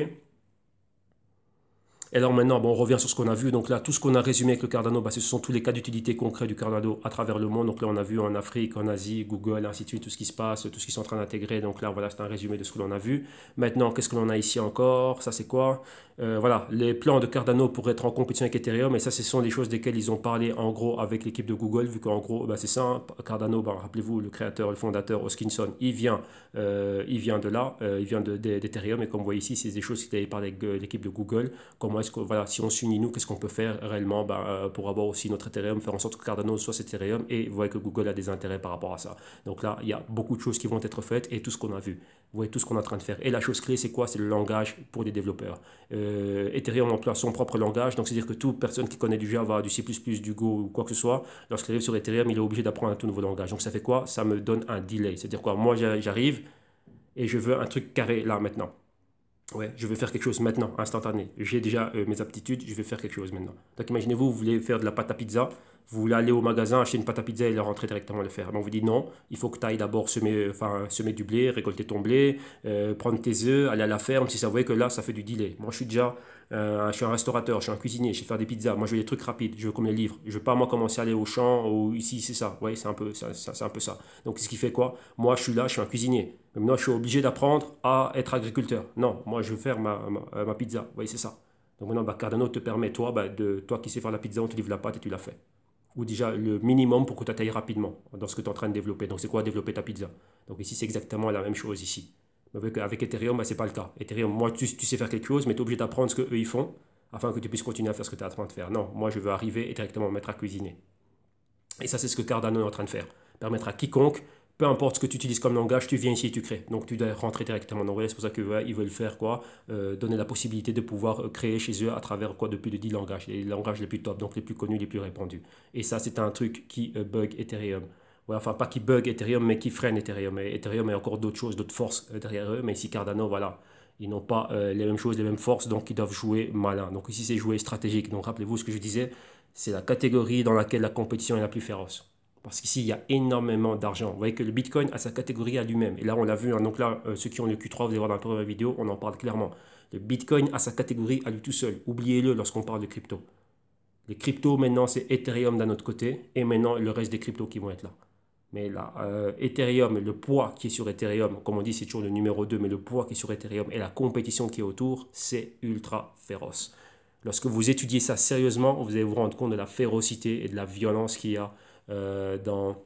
Et alors maintenant, bon, on revient sur ce qu'on a vu. Donc là, tout ce qu'on a résumé avec le Cardano, bah, ce sont tous les cas d'utilité concrets du Cardano à travers le monde. Donc là, on a vu en Afrique, en Asie, Google, ainsi de suite, tout ce qui se passe, tout ce qu'ils sont en train d'intégrer. Donc là, voilà, c'est un résumé de ce que l'on a vu. Maintenant, qu'est-ce que l'on a ici encore? Ça, c'est quoi? Voilà, les plans de Cardano pour être en compétition avec Ethereum. Et ça, ce sont des choses desquelles ils ont parlé en gros avec l'équipe de Google, vu qu'en gros, bah, c'est ça. Hein, Cardano, bah, rappelez-vous, le créateur, le fondateur, Hoskinson, il vient de là, il vient d'Ethereum. Et comme vous voyez ici, c'est des choses qui avaient parlé avec l'équipe de Google. Comment est-ce que, voilà, si on s'unit nous, qu'est-ce qu'on peut faire réellement pour avoir aussi notre Ethereum, faire en sorte que Cardano soit cet Ethereum, et vous voyez que Google a des intérêts par rapport à ça. Donc là, il y a beaucoup de choses qui vont être faites et tout ce qu'on a vu. Vous voyez tout ce qu'on est en train de faire. Et la chose clé, c'est quoi? C'est le langage pour les développeurs. Ethereum emploie son propre langage, donc c'est-à-dire que toute personne qui connaît du Java, du C++, du Go ou quoi que ce soit, lorsqu'il arrive sur Ethereum, il est obligé d'apprendre un tout nouveau langage. Donc ça fait quoi? Ça me donne un delay. C'est-à-dire quoi? Moi, j'arrive et je veux un truc carré là maintenant. Ouais, je vais faire quelque chose maintenant, instantané. J'ai déjà mes aptitudes, je vais faire quelque chose maintenant. Donc imaginez-vous, vous voulez faire de la pâte à pizza, vous voulez aller au magasin, acheter une pâte à pizza et le rentrer directement le faire. Mais on vous dit non, il faut que tu ailles d'abord semer du blé, récolter ton blé, prendre tes œufs, aller à la ferme. Si ça vous voyez que là, ça fait du delay. Moi, je suis un restaurateur, je suis un cuisinier, je sais faire des pizzas. Moi, je veux des trucs rapides, je veux qu'on me les livre. Je veux pas moi commencer à aller au champ ou ici, c'est ça. Ouais, c'est un peu c'est un peu ça. Donc, ce qui fait quoi? Moi, je suis là, je suis un cuisinier. Mais maintenant, je suis obligé d'apprendre à être agriculteur. Non, moi, je veux faire ma pizza. Oui, c'est ça. Donc maintenant, bah, Cardano te permet, toi, bah, toi qui sais faire la pizza, on te livre la pâte et tu la fais. Ou déjà le minimum pour que tu ailles rapidement dans ce que tu es en train de développer. Donc c'est quoi développer ta pizza? Donc ici, c'est exactement la même chose ici. Mais avec Ethereum, bah, ce n'est pas le cas. Ethereum, moi, tu sais faire quelque chose, mais tu es obligé d'apprendre ce qu'eux, ils font afin que tu puisses continuer à faire ce que tu es en train de faire. Non, moi, je veux arriver et directement me mettre à cuisiner. Et ça, c'est ce que Cardano est en train de faire. Permettre à quiconque, peu importe ce que tu utilises comme langage, tu viens ici et tu crées. Donc tu dois rentrer directement. Donc c'est pour ça qu'ils veulent faire quoi? Donner la possibilité de pouvoir créer chez eux à travers quoi? Depuis de 10 langages. Les langages les plus top, donc les plus connus, les plus répandus. Et ça, c'est un truc qui bug Ethereum. Ouais, enfin, pas qui bug Ethereum, mais qui freine Ethereum. Et Ethereum a encore d'autres choses, d'autres forces derrière eux. Mais ici, Cardano, voilà. Ils n'ont pas les mêmes choses, les mêmes forces, donc ils doivent jouer malin. Donc ici, c'est jouer stratégique. Donc rappelez-vous ce que je disais, c'est la catégorie dans laquelle la compétition est la plus féroce. Parce qu'ici, il y a énormément d'argent. Vous voyez que le Bitcoin a sa catégorie à lui-même. Et là, on l'a vu. Hein, donc là, ceux qui ont le Q3, vous allez voir dans la première vidéo, on en parle clairement. Le Bitcoin a sa catégorie à lui tout seul. Oubliez-le lorsqu'on parle de crypto. Les cryptos, maintenant, c'est Ethereum d'un autre côté. Et maintenant, le reste des cryptos qui vont être là. Mais là, Ethereum, le poids qui est sur Ethereum, comme on dit, c'est toujours le numéro 2, mais le poids qui est sur Ethereum et la compétition qui est autour, c'est ultra féroce. Lorsque vous étudiez ça sérieusement, vous allez vous rendre compte de la férocité et de la violence qu'il y a dans,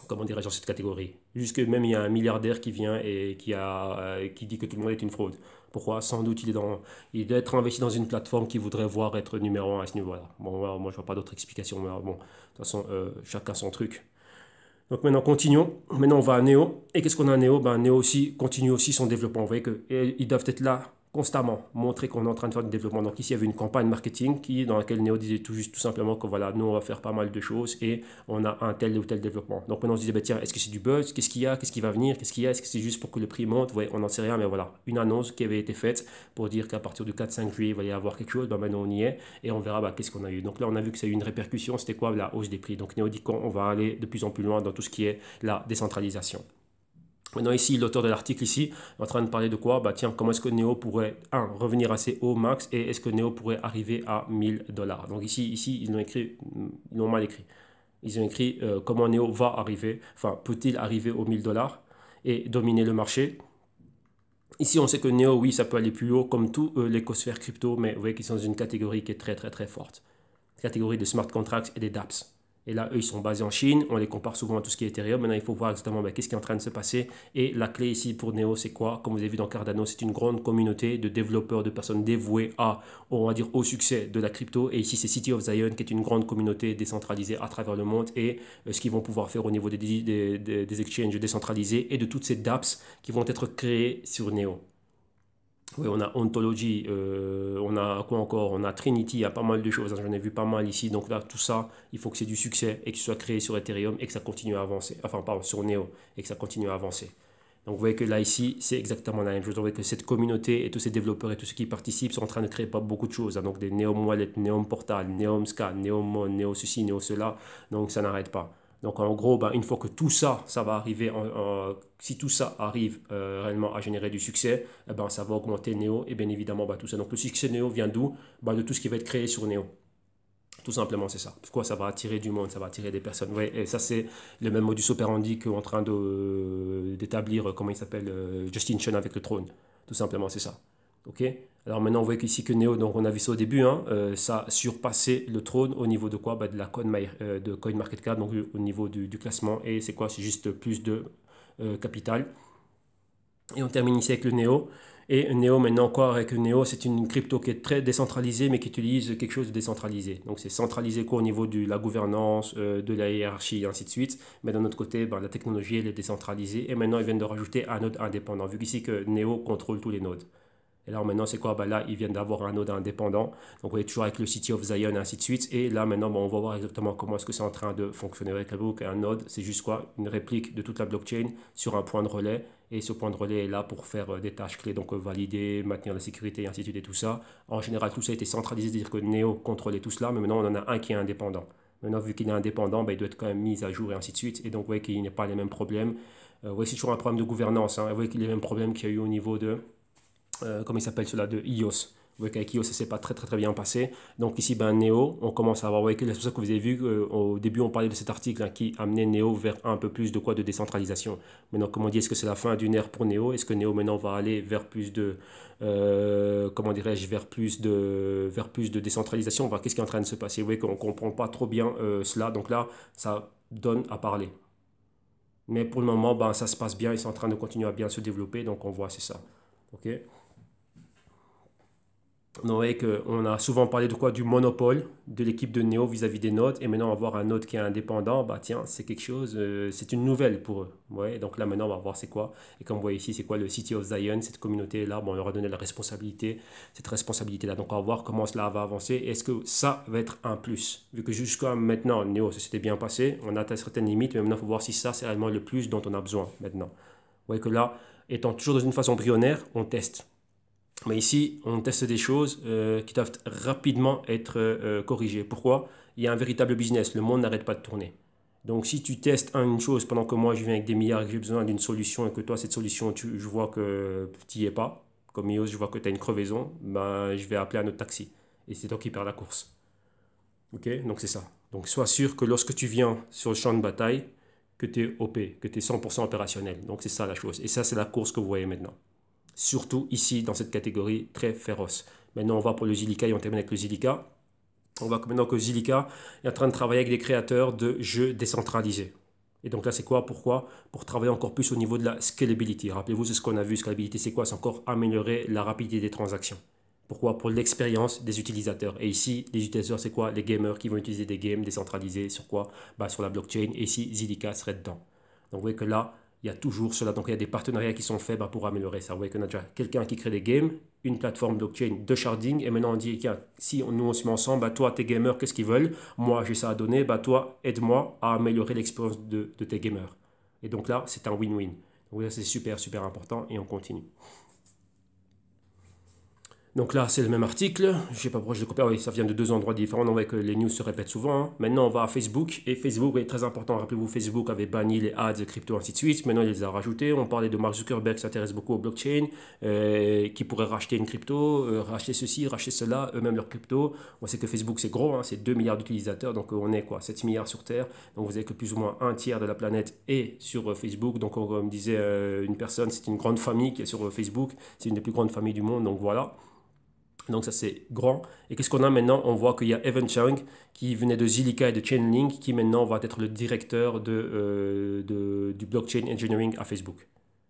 comment dirais-je, dans cette catégorie. Jusque même il y a un milliardaire qui vient et qui dit que tout le monde est une fraude. Pourquoi? Sans doute il doit être investi dans une plateforme qui voudrait voir être numéro 1 à ce niveau-là. Bon, moi je ne vois pas d'autre explication, mais bon, de toute façon, chacun son truc. Donc maintenant, continuons. Maintenant, on va à Neo. Et qu'est-ce qu'on a à Neo? Ben, Neo aussi continue aussi son développement. Vous voyez qu'ils doivent être là constamment, montrer qu'on est en train de faire du développement. Donc ici, il y avait une campagne marketing dans laquelle Neo disait tout simplement que voilà, nous, on va faire pas mal de choses et on a un tel ou tel développement. Donc maintenant, on se disait, bah, tiens, est-ce que c'est du buzz? Qu'est-ce qu'il y a? Qu'est-ce qui va venir? Qu'est-ce qu'il y a? Est-ce que c'est juste pour que le prix monte? Ouais, on n'en sait rien, mais voilà. Une annonce qui avait été faite pour dire qu'à partir du 4-5 juillet, il va y avoir quelque chose. Ben, maintenant, on y est et on verra qu'est-ce qu'on a eu. Donc là, on a vu que ça a eu une répercussion. C'était quoi? La hausse des prix. Donc Neo dit qu'on va aller de plus en plus loin dans tout ce qui est la décentralisation. Maintenant ici, l'auteur de l'article ici est en train de parler de quoi? Bah tiens, comment est-ce que Neo pourrait, revenir assez haut max et est-ce que Neo pourrait arriver à 1000 $. Donc ici ils l'ont mal écrit. Ils ont écrit comment Neo va arriver, enfin peut-il arriver aux 1000 $ et dominer le marché. Ici, on sait que Neo, oui, ça peut aller plus haut comme tout l'écosphère crypto, mais vous voyez qu'ils sont dans une catégorie qui est très très très forte. Catégorie de smart contracts et des dApps. Et là, eux, ils sont basés en Chine. On les compare souvent à tout ce qui est Ethereum. Maintenant, il faut voir exactement qu'est-ce qui est en train de se passer. Et la clé ici pour Neo, c'est quoi? Comme vous avez vu dans Cardano, c'est une grande communauté de développeurs, de personnes dévouées on va dire, au succès de la crypto. Et ici, c'est City of Zion, qui est une grande communauté décentralisée à travers le monde. Et ce qu'ils vont pouvoir faire au niveau des exchanges décentralisés et de toutes ces dApps qui vont être créées sur Neo. Oui, on a Ontology, on a quoi encore? On a Trinity, il y a pas mal de choses, hein, j'en ai vu pas mal ici. Donc là, tout ça, il faut que c'est du succès et que ce soit créé sur Ethereum et que ça continue à avancer. Enfin, pardon, sur Neo et que ça continue à avancer. Donc vous voyez que là, ici, c'est exactement la même chose. Vous voyez que cette communauté et tous ces développeurs et tous ceux qui participent sont en train de créer pas beaucoup de choses, hein. Donc des Neom Wallet, Neom Portal, Neom Scan, Neom Mon, Neo ceci, Neo cela. Donc ça n'arrête pas. Donc en gros, une fois que tout ça, ça va arriver, si tout ça arrive réellement à générer du succès, ça va augmenter Neo et bien évidemment tout ça. Donc le succès Neo vient d'où? De tout ce qui va être créé sur Neo. Tout simplement, c'est ça. Pourquoi? Ça va attirer du monde, ça va attirer des personnes. Ouais, et ça, c'est le même modus operandi qu'en train d'établir, comment il s'appelle, Justin Chen avec le trône. Tout simplement, c'est ça. Ok. Alors maintenant, on voit qu'ici que Neo, donc on a vu ça au début, hein, ça a surpassé le trône au niveau de quoi? De la de CoinMarketCap, donc au niveau du classement. Et c'est quoi? C'est juste plus de capital. Et on termine ici avec le Neo. Et Neo, maintenant quoi avec Neo, c'est une crypto qui est très décentralisée, mais qui utilise quelque chose de décentralisé. Donc c'est centralisé quoi au niveau de la gouvernance, de la hiérarchie, et ainsi de suite. Mais d'un autre côté, la technologie, elle est décentralisée. Et maintenant, ils viennent de rajouter un node indépendant, vu qu'ici que Neo contrôle tous les nodes. Et là, maintenant, c'est quoi? Là, ils viennent d'avoir un node indépendant. Donc, vous voyez, toujours avec le City of Zion, et ainsi de suite. Et là, maintenant, on va voir exactement comment est-ce que c'est en train de fonctionner. Avec un node, c'est juste quoi? Une réplique de toute la blockchain sur un point de relais. Et ce point de relais est là pour faire des tâches clés, donc valider, maintenir la sécurité, et ainsi de suite, et tout ça. En général, tout ça a été centralisé, c'est-à-dire que Neo contrôlait tout cela, mais maintenant, on en a un qui est indépendant. Maintenant, vu qu'il est indépendant, il doit être quand même mis à jour, et ainsi de suite. Et donc, vous voyez qu'il n'y a pas les mêmes problèmes. Vous voyez, c'est toujours un problème de gouvernance, hein. Vous voyez qu'il y a les mêmes problèmes qu'il y a eu au niveau de comment il s'appelle cela, de iOS. Vous voyez qu'avec iOS, ça ne s'est pas très bien passé. Donc ici, Neo, on commence à avoir, vous voyez que c'est pour ça que vous avez vu qu'au début, on parlait de cet article, hein, qui amenait Neo vers un peu plus de quoi? De décentralisation. Maintenant, comme on dit, est-ce que c'est la fin d'une ère pour Neo? Est-ce que Neo maintenant va aller vers plus de, comment dirais-je, vers plus de décentralisation? Qu'est-ce qui est en train de se passer? Vous voyez qu'on ne comprend pas trop bien cela. Donc là, ça donne à parler. Mais pour le moment, ça se passe bien. Ils sont en train de continuer à bien se développer. Donc on voit, c'est ça. Ok. On voyez qu'on a souvent parlé de quoi? Du monopole de l'équipe de Neo vis-à-vis des nodes. Et maintenant, avoir un node qui est indépendant, tiens, c'est quelque chose, c'est une nouvelle pour eux. Ouais, donc là, maintenant, on va voir c'est quoi. Et comme vous voyez ici, c'est quoi le City of Zion, cette communauté-là. On leur a donné la responsabilité, cette responsabilité-là. Donc, on va voir comment cela va avancer. Est-ce que ça va être un plus? Vu que jusqu'à maintenant, Neo, ça s'était bien passé. On a atteint certaines limites, mais maintenant, il faut voir si ça, c'est réellement le plus dont on a besoin maintenant. Vous voyez que là, étant toujours dans une phase embryonnaire, on teste. Mais ici, on teste des choses qui doivent rapidement être corrigées. Pourquoi? Il y a un véritable business. Le monde n'arrête pas de tourner. Donc, si tu testes une chose pendant que moi, je viens avec des milliards et que j'ai besoin d'une solution et que toi, cette solution, je vois que tu n'y es pas, comme IOS, je vois que tu as une crevaison, ben, je vais appeler un autre taxi. Et c'est toi qui perds la course. Ok? Donc, c'est ça. Donc, sois sûr que lorsque tu viens sur le champ de bataille, que tu es OP, que tu es 100% opérationnel. Donc, c'est ça la chose. Et ça, c'est la course que vous voyez maintenant. Surtout ici, dans cette catégorie très féroce. Maintenant, on va pour le Zilliqa et on termine avec le Zilliqa. On voit que maintenant que Zilliqa est en train de travailler avec des créateurs de jeux décentralisés. Et donc là, c'est quoi? Pourquoi? Pour travailler encore plus au niveau de la scalability. Rappelez-vous, c'est ce qu'on a vu. Scalability, c'est quoi? C'est encore améliorer la rapidité des transactions. Pourquoi? Pour l'expérience des utilisateurs. Et ici, les utilisateurs, c'est quoi? Les gamers qui vont utiliser des games décentralisés. Sur quoi? Bah, sur la blockchain. Et ici, Zilliqa serait dedans. Donc vous voyez que là, il y a toujours cela. Donc il y a des partenariats qui sont faits pour améliorer ça. Vous voyez qu'on a déjà quelqu'un qui crée des games, une plateforme blockchain de sharding, et maintenant on dit, si nous on se met ensemble, bah, toi, tes gamers, qu'est-ce qu'ils veulent? Moi, j'ai ça à donner, bah, toi, aide-moi à améliorer l'expérience de tes gamers. Et donc là, c'est un win-win. Donc là, c'est super, super important, et on continue. Donc là, c'est le même article. Je ne sais pas pourquoi je le compare. Oui, ça vient de deux endroits différents. On voit que les news se répètent souvent. Hein. Maintenant, on va à Facebook. Et Facebook est très important. Rappelez-vous, Facebook avait banni les ads, crypto, ainsi de suite. Maintenant, il les a rajoutés. On parlait de Mark Zuckerberg qui s'intéresse beaucoup aux blockchain, qui pourrait racheter une crypto, racheter ceci, racheter cela, eux-mêmes leur crypto. On sait que Facebook, c'est gros. Hein, c'est 2 milliards d'utilisateurs. Donc, on est quoi 7 milliards sur Terre. Donc, vous avez que plus ou moins un tiers de la planète est sur Facebook. Donc, comme disait une personne, c'est une grande famille qui est sur Facebook. C'est une des plus grandes familles du monde. Donc, voilà. Donc ça c'est grand. Et qu'est-ce qu'on a maintenant? On voit qu'il y a Evan Chung qui venait de Zilliqa et de Chainlink qui maintenant va être le directeur du blockchain engineering à Facebook.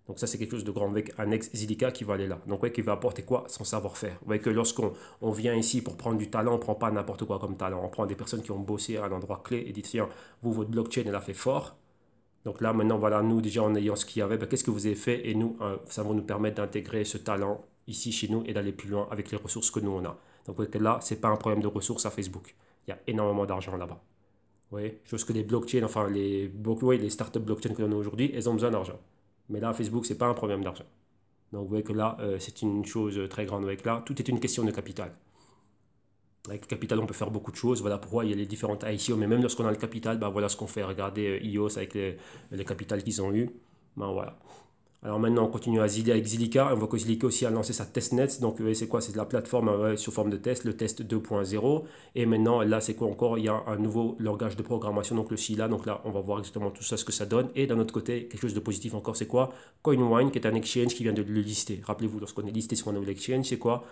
Donc ça c'est quelque chose de grand avec un ex-Zilliqa qui va aller là. Donc ouais, qui va apporter quoi? Son savoir-faire. Vous voyez que lorsqu'on vient ici pour prendre du talent, on ne prend pas n'importe quoi comme talent. On prend des personnes qui ont bossé à un endroit clé et dit tiens, vous votre blockchain elle a fait fort. Donc là, maintenant, voilà, nous, déjà en ayant ce qu'il y avait, ben, qu'est-ce que vous avez fait? Et nous, ça va nous permettre d'intégrer ce talent ici chez nous et d'aller plus loin avec les ressources que nous, on a. Donc là, ce n'est pas un problème de ressources à Facebook. Il y a énormément d'argent là-bas. Vous voyez? Chose que les blockchains, enfin les startups blockchain que l'on a aujourd'hui, elles ont besoin d'argent. Mais là, Facebook, ce n'est pas un problème d'argent. Donc vous voyez que là, c'est une chose très grande. Avec là, tout est une question de capital. Avec le capital, on peut faire beaucoup de choses. Voilà pourquoi il y a les différentes ICO. Mais même lorsqu'on a le capital, ben voilà ce qu'on fait. Regardez IOS avec le capital qu'ils ont eu. Ben voilà. Alors maintenant, on continue avec Zilliqa. On voit que Zilliqa aussi a lancé sa testnet. Donc, c'est quoi? C'est de la plateforme sous forme de test, le test 2.0. Et maintenant, là, c'est quoi encore? Il y a un nouveau langage de programmation, donc le Scala. Donc là, on va voir exactement tout ça, ce que ça donne. Et d'un autre côté, quelque chose de positif encore, c'est quoi? CoinWine, qui est un exchange qui vient de le lister. Rappelez-vous, lorsqu'on est listé sur un nouvel exchange, c'est quoi?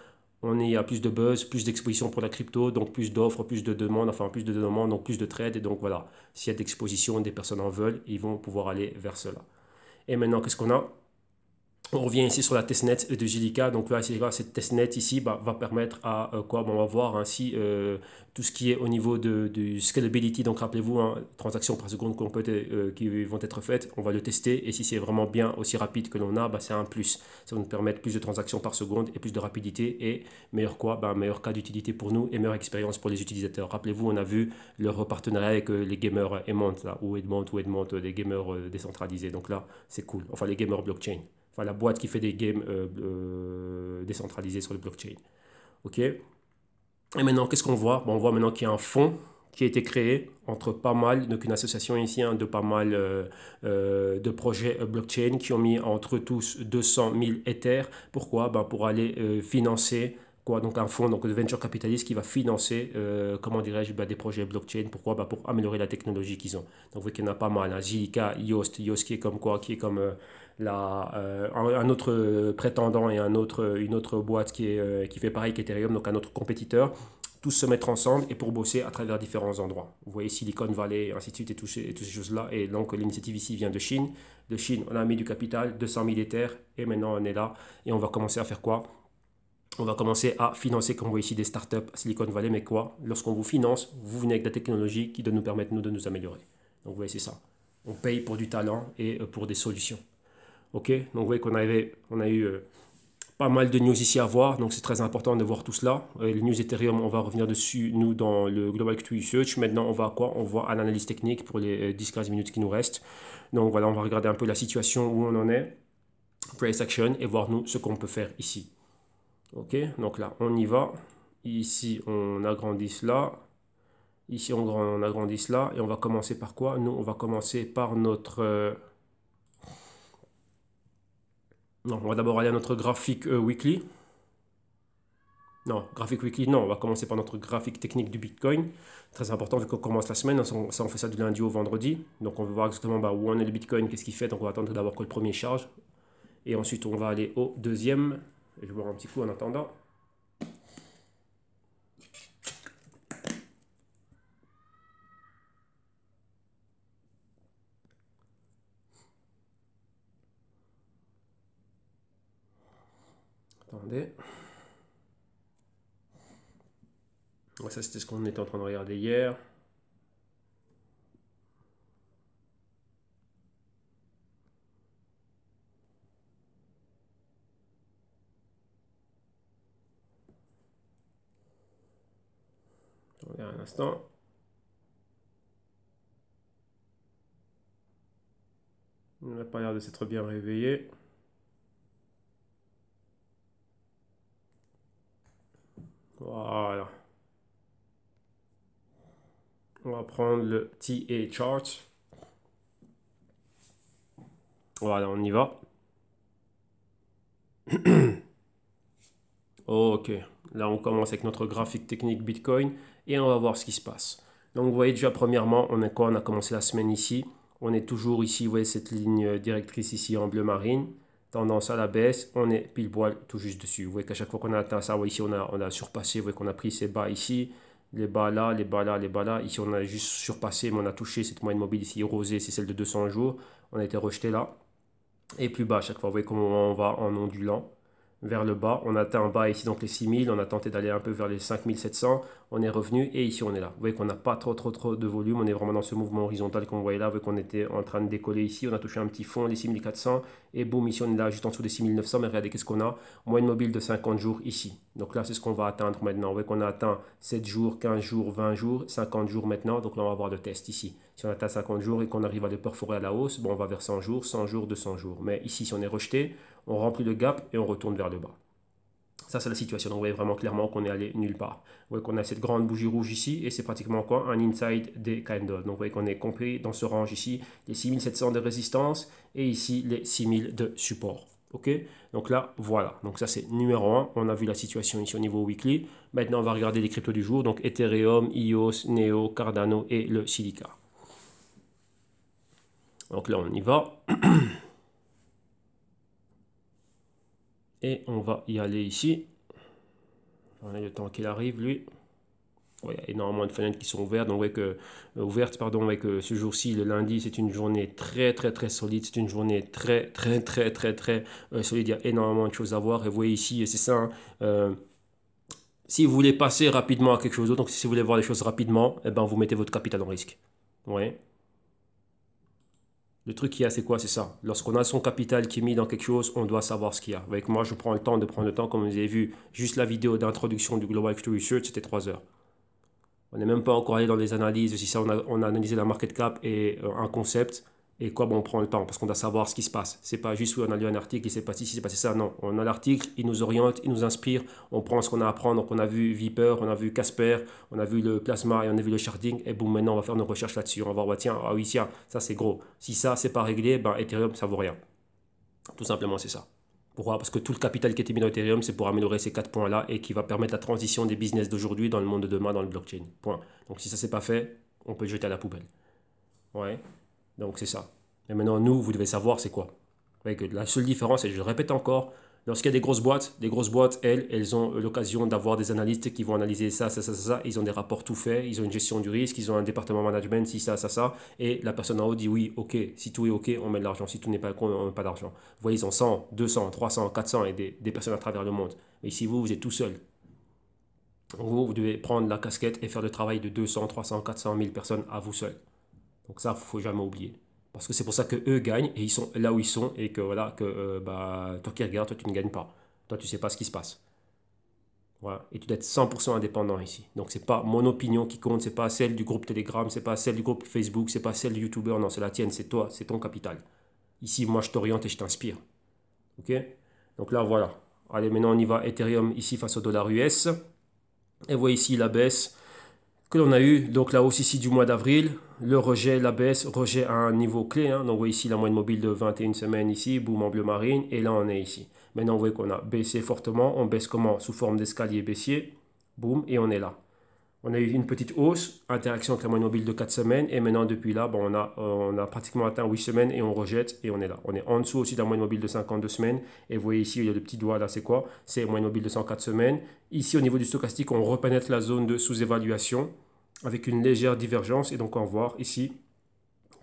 On est à plus de buzz, plus d'exposition pour la crypto, donc plus d'offres, plus de demandes, enfin plus de demandes, donc plus de trades. Et donc voilà, s'il y a d'exposition, des personnes en veulent, ils vont pouvoir aller vers cela. Et maintenant, qu'est-ce qu'on a? On revient ici sur la testnet de Zilliqa. Donc là, cette testnet ici va permettre à quoi? Bon, on va voir ainsi tout ce qui est au niveau du scalability. Donc rappelez-vous, hein, transactions par seconde qui vont être faites, on va le tester. Et si c'est vraiment bien aussi rapide que l'on a, bah, c'est un plus. Ça va nous permettre plus de transactions par seconde et plus de rapidité. Et meilleur quoi? Bah, meilleur cas d'utilité pour nous et meilleure expérience pour les utilisateurs. Rappelez-vous, on a vu leur partenariat avec les gamers Emont, là, ou Edmont, les gamers décentralisés. Donc là, c'est cool. Enfin, les gamers blockchain. Enfin, la boîte qui fait des games décentralisés sur le blockchain. OK? Et maintenant, qu'est-ce qu'on voit? Bon, on voit maintenant qu'il y a un fonds qui a été créé entre pas mal, donc une association ici hein, de pas mal de projets blockchain qui ont mis entre tous 200 000 Ethers. Pourquoi? Ben, pour aller financer quoi? Donc un fonds donc de venture capitaliste qui va financer, comment dirais-je, ben, des projets blockchain. Pourquoi? Ben, pour améliorer la technologie qu'ils ont. Donc vous voyez qu'il y en a pas mal. Hein. Zilliqa, Yoast qui est comme quoi? Qui est comme un autre prétendant et une autre boîte qui fait pareil qu'Ethereum, donc un autre compétiteur, tous se mettre ensemble et pour bosser à travers différents endroits. Vous voyez Silicon Valley, ainsi de suite, et toutes ces choses-là. Et donc l'initiative ici vient de Chine. De Chine, on a mis du capital, 200 000 Ethers, et maintenant on est là. Et on va commencer à faire quoi? On va commencer à financer, comme vous voyez ici, des startups à Silicon Valley. Mais quoi? Lorsqu'on vous finance, vous venez avec de la technologie qui doit nous permettre, nous, de nous améliorer. Donc vous voyez, c'est ça. On paye pour du talent et pour des solutions. Ok, donc vous voyez on a eu pas mal de news ici à voir, donc c'est très important de voir tout cela. Les news Ethereum, on va revenir dessus, nous, dans le Global Q Research. Maintenant, on va à quoi? On voit à l'analyse technique pour les 10-15 minutes qui nous restent. Donc voilà, on va regarder un peu la situation où on en est, price action, et voir nous ce qu'on peut faire ici. Ok, donc là, on y va. Ici, on agrandit cela. Ici, on agrandit cela. Et on va commencer par quoi? Nous, on va commencer par notre... Non, on va d'abord aller à notre graphique weekly. Non, graphique weekly, non. On va commencer par notre graphique technique du Bitcoin. Très important, vu qu'on commence la semaine. Ça, on fait ça du lundi au vendredi. Donc, on va voir exactement où en est le Bitcoin, qu'est-ce qu'il fait. Donc, on va attendre d'abord que le premier charge. Et ensuite, on va aller au deuxième. Je vais boire un petit coup en attendant. Attendez. Donc ça, c'était ce qu'on était en train de regarder hier. Attendez un instant. On n'a pas l'air de s'être bien réveillé. Voilà. On va prendre le TA chart. Voilà, on y va. Ok, là on commence avec notre graphique technique Bitcoin et on va voir ce qui se passe. Donc vous voyez déjà premièrement, on est quoi? On a commencé la semaine ici. On est toujours ici, vous voyez cette ligne directrice ici en bleu marine. Tendance à la baisse, on est pile poil tout juste dessus. Vous voyez qu'à chaque fois qu'on a atteint ça, vous voyez ici on a surpassé, vous voyez qu'on a pris ces bas ici, les bas là, les bas là, les bas là. Ici on a juste surpassé, mais on a touché cette moyenne mobile ici rosée, c'est celle de 200 jours. On a été rejeté là. Et plus bas à chaque fois, vous voyez comment on va en ondulant vers le bas. On atteint en bas ici donc les 6000, on a tenté d'aller un peu vers les 5700, on est revenu et ici on est là. Vous voyez qu'on n'a pas trop de volume, on est vraiment dans ce mouvement horizontal qu'on voyait là, vous voyez qu'on était en train de décoller ici, on a touché un petit fond, les 6400 et boum, ici on est là juste en dessous des 6900, mais regardez qu'est-ce qu'on a, moyenne mobile de 50 jours ici. Donc là c'est ce qu'on va atteindre maintenant, vous voyez qu'on a atteint 7 jours, 15 jours, 20 jours, 50 jours maintenant, donc là on va avoir le test ici. Si on atteint 50 jours et qu'on arrive à le perforer à la hausse, bon on va vers 100 jours, 100 jours, 200 jours. Mais ici si on est rejeté, on remplit le gap et on retourne vers le bas. Ça, c'est la situation. Donc, vous voyez vraiment clairement qu'on est allé nulle part. Vous voyez qu'on a cette grande bougie rouge ici et c'est pratiquement quoi? Un inside des candles. Donc, vous voyez qu'on est compris dans ce range ici, les 6700 de résistance et ici les 6000 de support. Ok? Donc là, voilà. Donc ça, c'est numéro 1. On a vu la situation ici au niveau weekly. Maintenant, on va regarder les cryptos du jour. Donc, Ethereum, EOS, Neo, Cardano et le Silica. Donc là, on y va. Et on va y aller ici. On a le temps qu'il arrive, lui. Ouais, il y a énormément de fenêtres qui sont ouvertes. Donc, ouvertes, pardon, avec ce jour-ci, le lundi, c'est une journée très solide. C'est une journée très solide. Il y a énormément de choses à voir. Et vous voyez ici, c'est ça. Hein, si vous voulez passer rapidement à quelque chose d'autre, donc si vous voulez voir les choses rapidement, eh ben, vous mettez votre capital en risque. Ouais. Le truc qu'il y a, c'est quoi? C'est ça. Lorsqu'on a son capital qui est mis dans quelque chose, on doit savoir ce qu'il y a. Avec moi, je prends le temps de prendre le temps, comme vous avez vu, juste la vidéo d'introduction du Global Crypto Research, c'était 3 heures. On n'est même pas encore allé dans les analyses. Si ça, on a analysé la market cap et un concept. Et quoi, bon, on prend le temps parce qu'on doit savoir ce qui se passe. C'est pas juste, oui, on a lu un article, il s'est passé ci, il s'est passé ça. Non, on a l'article, il nous oriente, il nous inspire. On prend ce qu'on a à prendre. Donc, on a vu Viper, on a vu Casper, on a vu le plasma et on a vu le sharding. Et boum, maintenant, on va faire nos recherches là-dessus. On va voir, bah, tiens, ah oui, tiens, ça c'est gros. Si ça, c'est pas réglé, ben, Ethereum, ça vaut rien. Tout simplement, c'est ça. Pourquoi? Parce que tout le capital qui est mis dans Ethereum, c'est pour améliorer ces 4 points-là et qui va permettre la transition des business d'aujourd'hui dans le monde de demain, dans le blockchain. Point. Donc si ça c'est pas fait, on peut le jeter à la poubelle. Ouais. Donc c'est ça. Et maintenant, nous, vous devez savoir c'est quoi. Avec la seule différence, et je le répète encore, lorsqu'il y a des grosses boîtes, elles ont l'occasion d'avoir des analystes qui vont analyser ça. Ils ont des rapports tout faits, ils ont une gestion du risque, ils ont un département management, si ça. Et la personne en haut dit oui, ok, si tout est ok, on met de l'argent. Si tout n'est pas ok, on met pas d'argent. Vous voyez, ils ont 100, 200, 300, 400 et des personnes à travers le monde. Mais si vous êtes tout seul, vous devez prendre la casquette et faire le travail de 200, 300, 400 000 personnes à vous seul. Donc ça, il ne faut jamais oublier. Parce que c'est pour ça qu'eux gagnent et ils sont là où ils sont et que voilà, que toi qui regardes, toi tu ne gagnes pas. Toi tu sais pas ce qui se passe. Voilà. Et tu dois être 100% indépendant ici. Donc c'est pas mon opinion qui compte, c'est pas celle du groupe Telegram, c'est pas celle du groupe Facebook, c'est pas celle du YouTuber, non, c'est la tienne, c'est toi, c'est ton capital. Ici, moi je t'oriente et je t'inspire. Ok? Donc là, voilà. Allez, maintenant on y va. Ethereum ici face au dollar US. Et vous voyez ici la baisse que l'on a eu. Donc la hausse ici du mois d'avril. Le rejet, la baisse, rejet à un niveau clé. Hein. Donc vous voyez ici la moyenne mobile de 21 semaines ici. Boum en bleu marine. Et là on est ici. Maintenant vous voyez qu'on a baissé fortement. On baisse comment? Sous forme d'escalier baissier. Boum. Et on est là. On a eu une petite hausse, interaction avec la moyenne mobile de 4 semaines. Et maintenant, depuis là, bon, on a pratiquement atteint 8 semaines et on rejette et on est là. On est en dessous aussi de la moyenne mobile de 52 semaines. Et vous voyez ici, il y a le petit doigt là, c'est quoi? C'est la moyenne mobile de 104 semaines. Ici, au niveau du stochastique, on repénètre la zone de sous-évaluation avec une légère divergence. Et donc, on va voir ici,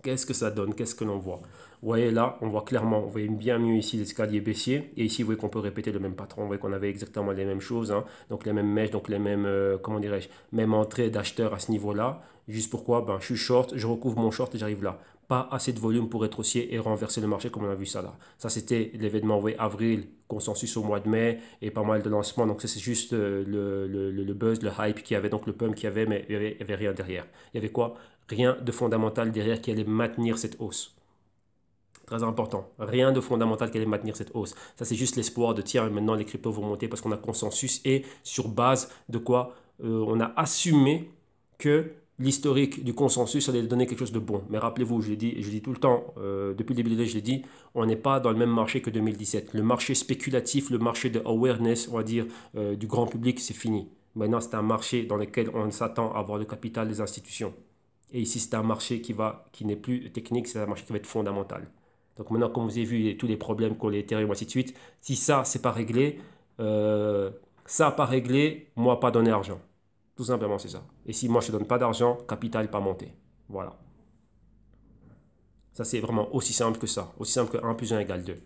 qu'est-ce que ça donne? Qu'est-ce que l'on voit? Vous voyez là, on voit clairement, vous voyez bien mieux ici l'escalier baissier. Et ici, vous voyez qu'on peut répéter le même patron. Vous voyez qu'on avait exactement les mêmes choses. Hein. Donc les mêmes mèches, donc les mêmes, comment dirais-je, même entrée d'acheteurs à ce niveau-là. Juste pourquoi? Ben, je suis short, je recouvre mon short et j'arrive là. Pas assez de volume pour être haussier et renverser le marché comme on a vu ça là. Ça, c'était l'événement, vous voyez, avril, consensus au mois de mai et pas mal de lancements. Donc ça, c'est juste le buzz, le hype qu'il y avait, donc le pump qu'il y avait, mais il n'y avait rien derrière. Il y avait quoi? Rien de fondamental derrière qui allait maintenir cette hausse. Très important. Rien de fondamental qui allait maintenir cette hausse. Ça, c'est juste l'espoir de tiens, maintenant les cryptos vont monter parce qu'on a consensus et sur base de quoi on a assumé que l'historique du consensus allait donner quelque chose de bon. Mais rappelez-vous, je dis tout le temps, depuis le début de l'année, je l'ai dit, on n'est pas dans le même marché que 2017. Le marché spéculatif, le marché de awareness, on va dire, du grand public, c'est fini. Maintenant, c'est un marché dans lequel on s'attend à avoir le capital des institutions. Et ici, c'est un marché qui n'est plus technique, c'est un marché qui va être fondamental. Donc maintenant, comme vous avez vu, tous les problèmes qu'ont les Ethereum, ainsi de suite, si ça, c'est pas réglé, ça pas réglé, moi, pas donner argent. Tout simplement, c'est ça. Et si moi, je ne donne pas d'argent, capital pas monté. Voilà. Ça, c'est vraiment aussi simple que ça. Aussi simple que 1 plus 1 égale 2.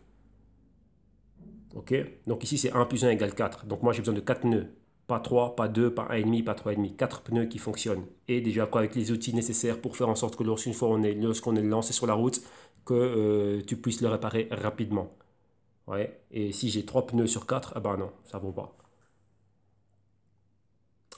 OK? Donc ici, c'est 1 plus 1 égale 4. Donc moi, j'ai besoin de 4 nœuds. Pas 3, pas 2, pas 1,5, pas 3,5. 4 pneus qui fonctionnent. Et déjà, quoi, avec les outils nécessaires pour faire en sorte que lorsqu'une fois lorsqu'on est lancé sur la route, que tu puisses le réparer rapidement. Ouais. Et si j'ai 3 pneus sur 4, eh ben non, ça ne vaut pas.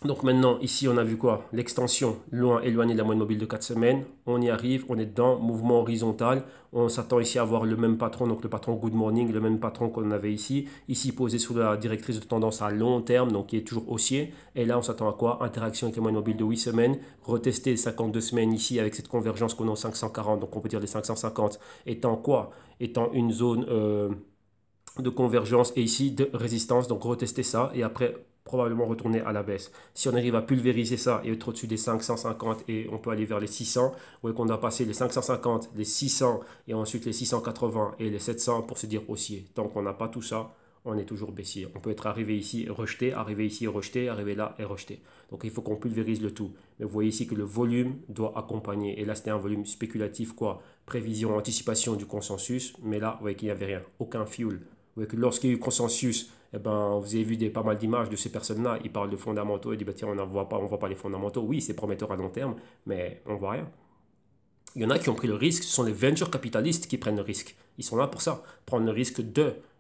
Donc maintenant, ici, on a vu quoi? L'extension, loin, éloigné de la moyenne mobile de 4 semaines. On y arrive, on est dedans, mouvement horizontal. On s'attend ici à avoir le même patron, donc le patron Good Morning, le même patron qu'on avait ici. Ici, posé sous la directrice de tendance à long terme, donc qui est toujours haussier. Et là, on s'attend à quoi? Interaction avec la moyenne mobile de 8 semaines. Retester les 52 semaines ici avec cette convergence qu'on a au 540, donc on peut dire les 550, étant quoi? Étant une zone de convergence et ici de résistance. Donc retester ça et après probablement retourner à la baisse. Si on arrive à pulvériser ça et être au-dessus des 550 et on peut aller vers les 600, vous voyez qu'on a passé les 550, les 600 et ensuite les 680 et les 700 pour se dire haussier. Tant qu'on n'a pas tout ça, on est toujours baissier. On peut être arrivé ici et rejeté, arrivé ici et rejeté, arrivé là et rejeté. Donc il faut qu'on pulvérise le tout. Mais vous voyez ici que le volume doit accompagner. Et là, c'était un volume spéculatif, quoi. Prévision, anticipation du consensus. Mais là, vous voyez qu'il n'y avait rien. Aucun fuel. Vous voyez que lorsqu'il y a eu consensus, eh ben, vous avez vu pas mal d'images de ces personnes-là. Ils parlent de fondamentaux et disent, bah, tiens, on voit pas les fondamentaux. Oui, c'est prometteur à long terme, mais on ne voit rien. Il y en a qui ont pris le risque, ce sont les venture capitalistes qui prennent le risque. Ils sont là pour ça, prendre le risque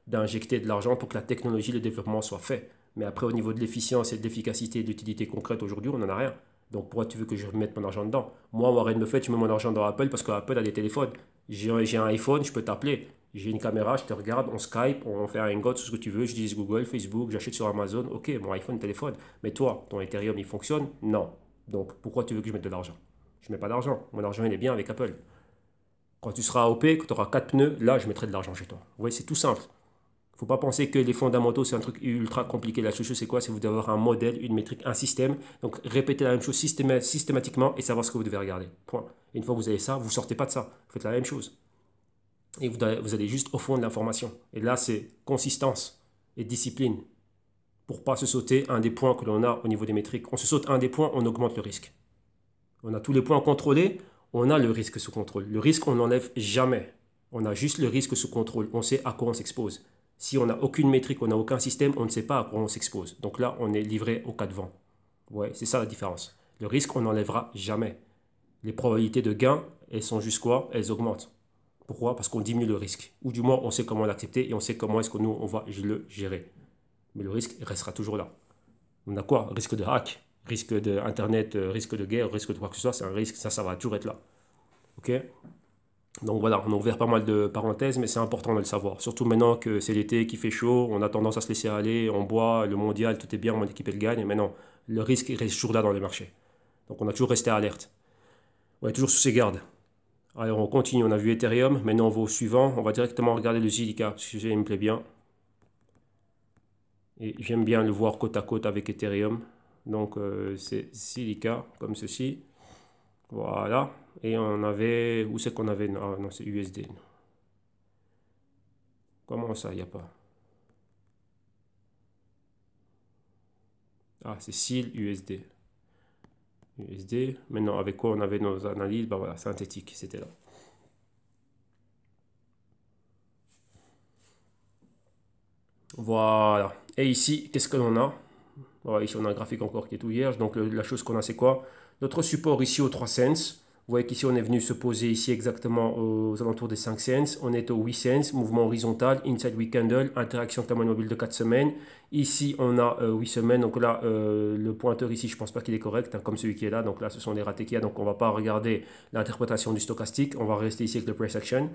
d'injecter de l'argent pour que la technologie, le développement soit fait. Mais après, au niveau de l'efficience et de l'efficacité et de l'utilité concrète, aujourd'hui, on n'en a rien. Donc pourquoi tu veux que je mette mon argent dedans? Moi, Warren Buffett, tu mets mon argent dans Apple parce qu'Apple a des téléphones. J'ai un iPhone, je peux t'appeler. J'ai une caméra, je te regarde, on Skype, on fait un hangout, tout ce que tu veux. J'utilise Google, Facebook, j'achète sur Amazon. Ok, mon iPhone, téléphone. Mais toi, ton Ethereum, il fonctionne? Non. Donc pourquoi tu veux que je mette de l'argent? Je ne mets pas d'argent. Mon argent, il est bien avec Apple. Quand tu seras AOP, que tu auras 4 pneus, là, je mettrai de l'argent chez toi. Vous voyez, c'est tout simple. Il ne faut pas penser que les fondamentaux, c'est un truc ultra compliqué. La chose, c'est quoi? C'est vous devez avoir un modèle, une métrique, un système. Donc, répétez la même chose systématiquement et savoir ce que vous devez regarder. Point. Et une fois que vous avez ça, vous ne sortez pas de ça. Vous faites la même chose. Et vous allez juste au fond de l'information. Et là, c'est consistance et discipline. Pour ne pas se sauter un des points que l'on a au niveau des métriques. On se saute un des points, on augmente le risque. On a tous les points contrôlés, on a le risque sous contrôle. Le risque, on n'enlève jamais. On a juste le risque sous contrôle. On sait à quoi on s'expose. Si on n'a aucune métrique, on n'a aucun système, on ne sait pas à quoi on s'expose. Donc là, on est livré au cas de vent. Ouais, c'est ça la différence. Le risque, on n'enlèvera jamais. Les probabilités de gain, elles sont juste quoi? Elles augmentent. Pourquoi? Parce qu'on diminue le risque. Ou du moins, on sait comment l'accepter et on sait comment est-ce que nous, on va le gérer. Mais le risque restera toujours là. On a quoi? Risque de hack, risque d'Internet, risque de guerre, risque de quoi que ce soit, c'est un risque, ça va toujours être là. Ok? Donc voilà, on a ouvert pas mal de parenthèses, mais c'est important de le savoir. Surtout maintenant que c'est l'été, qu'il fait chaud, on a tendance à se laisser aller, on boit, le mondial, tout est bien, mon équipe elle gagne, mais non, le risque il reste toujours là dans les marchés. Donc on a toujours resté alerte. On est toujours sous ses gardes. Alors on continue, on a vu Ethereum, maintenant on va au suivant, on va directement regarder le Zilliqa, parce que il me plaît bien. Et j'aime bien le voir côte à côte avec Ethereum. Donc c'est Zilliqa, comme ceci. Voilà. Et on avait, où c'est qu'on avait? Ah non, c'est USD. Comment ça, il n'y a pas? Ah, c'est SIL USD. USD. Maintenant, avec quoi on avait nos analyses? Bah voilà, synthétique, c'était là. Voilà. Et ici, qu'est-ce que l'on a? Voilà, ici, on a un graphique encore qui est tout vierge. Donc, la chose qu'on a, c'est quoi? Notre support ici aux 3 cents. Vous voyez qu'ici, on est venu se poser ici exactement aux alentours des 5 cents. On est aux 8 cents, mouvement horizontal, inside week candle, interaction avec la moyenne mobile de 4 semaines. Ici, on a 8 semaines. Donc là, le pointeur ici, je ne pense pas qu'il est correct, hein, comme celui qui est là. Donc là, ce sont des ratés qu'il y a. Donc, on ne va pas regarder l'interprétation du stochastique. On va rester ici avec le price action.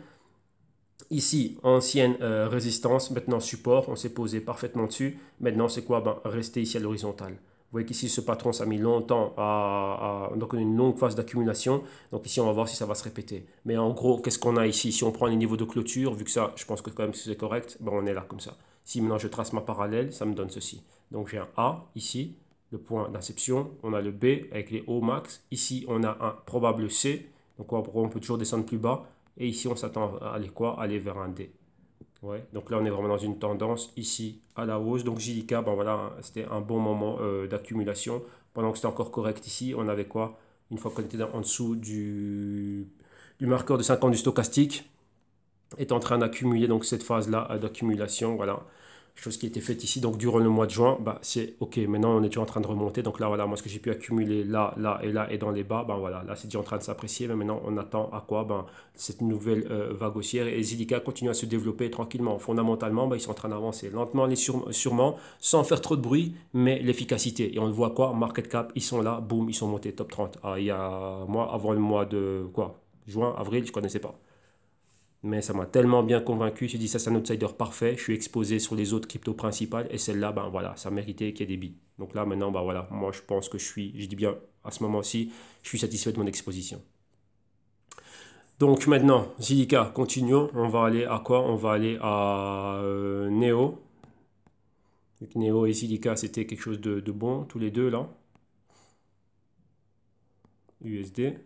Ici, ancienne résistance, maintenant support, on s'est posé parfaitement dessus. Maintenant, c'est quoi? Ben, rester ici à l'horizontale. Vous voyez qu'ici, ce patron, ça a mis longtemps donc une longue phase d'accumulation. Donc ici, on va voir si ça va se répéter. Mais en gros, qu'est-ce qu'on a ici? Si on prend les niveaux de clôture, vu que ça, je pense que quand même c'est correct, ben, on est là comme ça. Si maintenant je trace ma parallèle, ça me donne ceci. Donc j'ai un A ici, le point d'inception. On a le B avec les O max. Ici, on a un probable C. Donc on peut toujours descendre plus bas. Et ici, on s'attend à aller quoi? Aller vers un D. Ouais. Donc là, on est vraiment dans une tendance ici à la hausse. Donc JDK, ben voilà, c'était un bon moment d'accumulation. Pendant que c'était encore correct ici, on avait quoi? Une fois qu'on était en dessous du marqueur de 50 du stochastique, est en train d'accumuler donc cette phase-là d'accumulation. Voilà. Chose qui a été faite ici, donc durant le mois de juin, bah, c'est ok, maintenant on est déjà en train de remonter, donc là voilà, moi ce que j'ai pu accumuler là, là et dans les bas, ben voilà, là c'est déjà en train de s'apprécier, mais maintenant on attend à quoi? Ben, cette nouvelle vague haussière, et Zilliqa continue à se développer tranquillement, fondamentalement, ben, ils sont en train d'avancer lentement, sûrement, sans faire trop de bruit, mais l'efficacité, et on le voit quoi? Market cap, ils sont là, boum, ils sont montés top 30, ah, il y a moi, avant le mois de quoi? Juin, avril, je connaissais pas. Mais ça m'a tellement bien convaincu. J'ai dit, ça, c'est un outsider parfait. Je suis exposé sur les autres cryptos principales. Et celle-là, ben voilà, ça méritait qu'il y ait des billes. Donc là, maintenant, ben voilà, moi, je pense que je dis bien, à ce moment-ci, je suis satisfait de mon exposition. Donc maintenant, Zilliqa, continuons. On va aller à quoi? On va aller à Neo. Donc, Neo et Zilliqa, c'était quelque chose de bon, tous les deux, là. USD.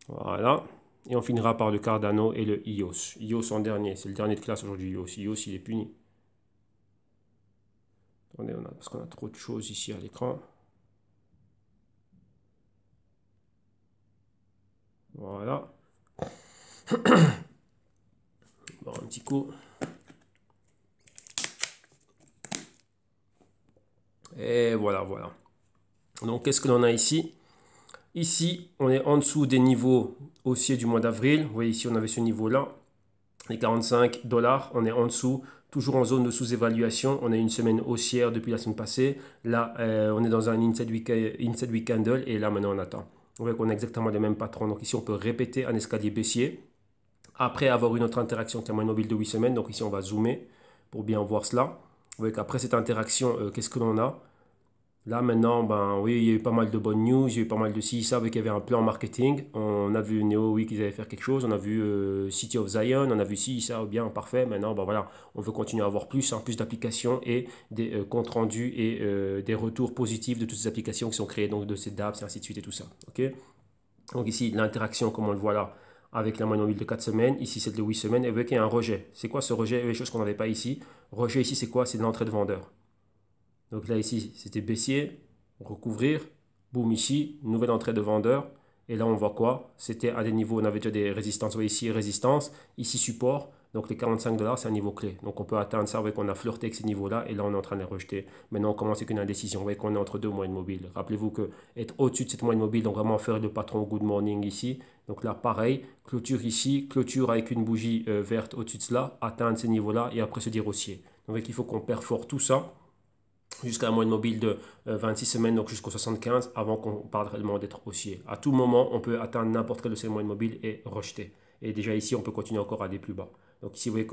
Voilà. Et on finira par le Cardano et le IOS. IOS en dernier, c'est le dernier de classe aujourd'hui, IOS. IOS, il est puni. Attendez, parce qu'on a trop de choses ici à l'écran. Voilà. Bon, un petit coup. Et voilà, voilà. Donc, qu'est-ce que l'on a ici? Ici, on est en dessous des niveaux haussiers du mois d'avril. Vous voyez, ici, on avait ce niveau-là. Les 45 $. On est en dessous, toujours en zone de sous-évaluation. On a une semaine haussière depuis la semaine passée. Là, on est dans un inside week candle. Et là, maintenant, on attend. Vous voyez qu'on a exactement les mêmes patrons. Donc, ici, on peut répéter un escalier baissier. Après avoir eu notre interaction avec la moyenne mobile de 8 semaines, donc ici on va zoomer pour bien voir cela. Vous voyez qu'après cette interaction, qu'est-ce que l'on a? Là maintenant, ben oui, il y a eu pas mal de bonnes news, il y a eu pas mal de ci, ça, avec qu'il y avait un plan marketing. On a vu Neo, oui, qu'ils allaient faire quelque chose. On a vu City of Zion, on a vu ci, ça, bien, parfait. Maintenant, ben voilà, on veut continuer à avoir plus, hein, plus d'applications et des comptes rendus et des retours positifs de toutes ces applications qui sont créées, donc de ces dApps et ainsi de suite et tout ça. Ok? Donc ici, l'interaction, comme on le voit là, avec la moyenne mobile de 4 semaines. Ici, c'est de 8 semaines. Et vous voyez qu'il y a un rejet. C'est quoi ce rejet? Les choses qu'on n'avait pas ici. Rejet ici, c'est quoi? C'est de l'entrée de vendeur. Donc là, ici, c'était baissier, recouvrir. Boum, ici, nouvelle entrée de vendeur. Et là, on voit quoi? C'était à des niveaux, on avait déjà des résistances. Vous voyez ici, résistance. Ici, support. Donc les 45 $, c'est un niveau clé. Donc on peut atteindre ça, vous voyez qu'on a flirté avec ces niveaux-là. Et là, on est en train de les rejeter. Maintenant, on commence avec une indécision. Vous voyez qu'on est entre deux moyennes mobiles. Rappelez-vous que être au-dessus de cette moyenne mobile, donc vraiment faire le patron good morning ici. Donc là, pareil, clôture ici, clôture avec une bougie verte au-dessus de cela, atteindre ces niveaux-là et après se dire haussier. Donc il faut qu'on perfore tout ça jusqu'à la moyenne mobile de 26 semaines, donc jusqu'au 75, avant qu'on parle réellement d'être haussier. À tout moment, on peut atteindre n'importe quel de ces moyennes mobiles et rejeter. Et déjà ici, on peut continuer encore à aller plus bas. Donc ici, vous voyez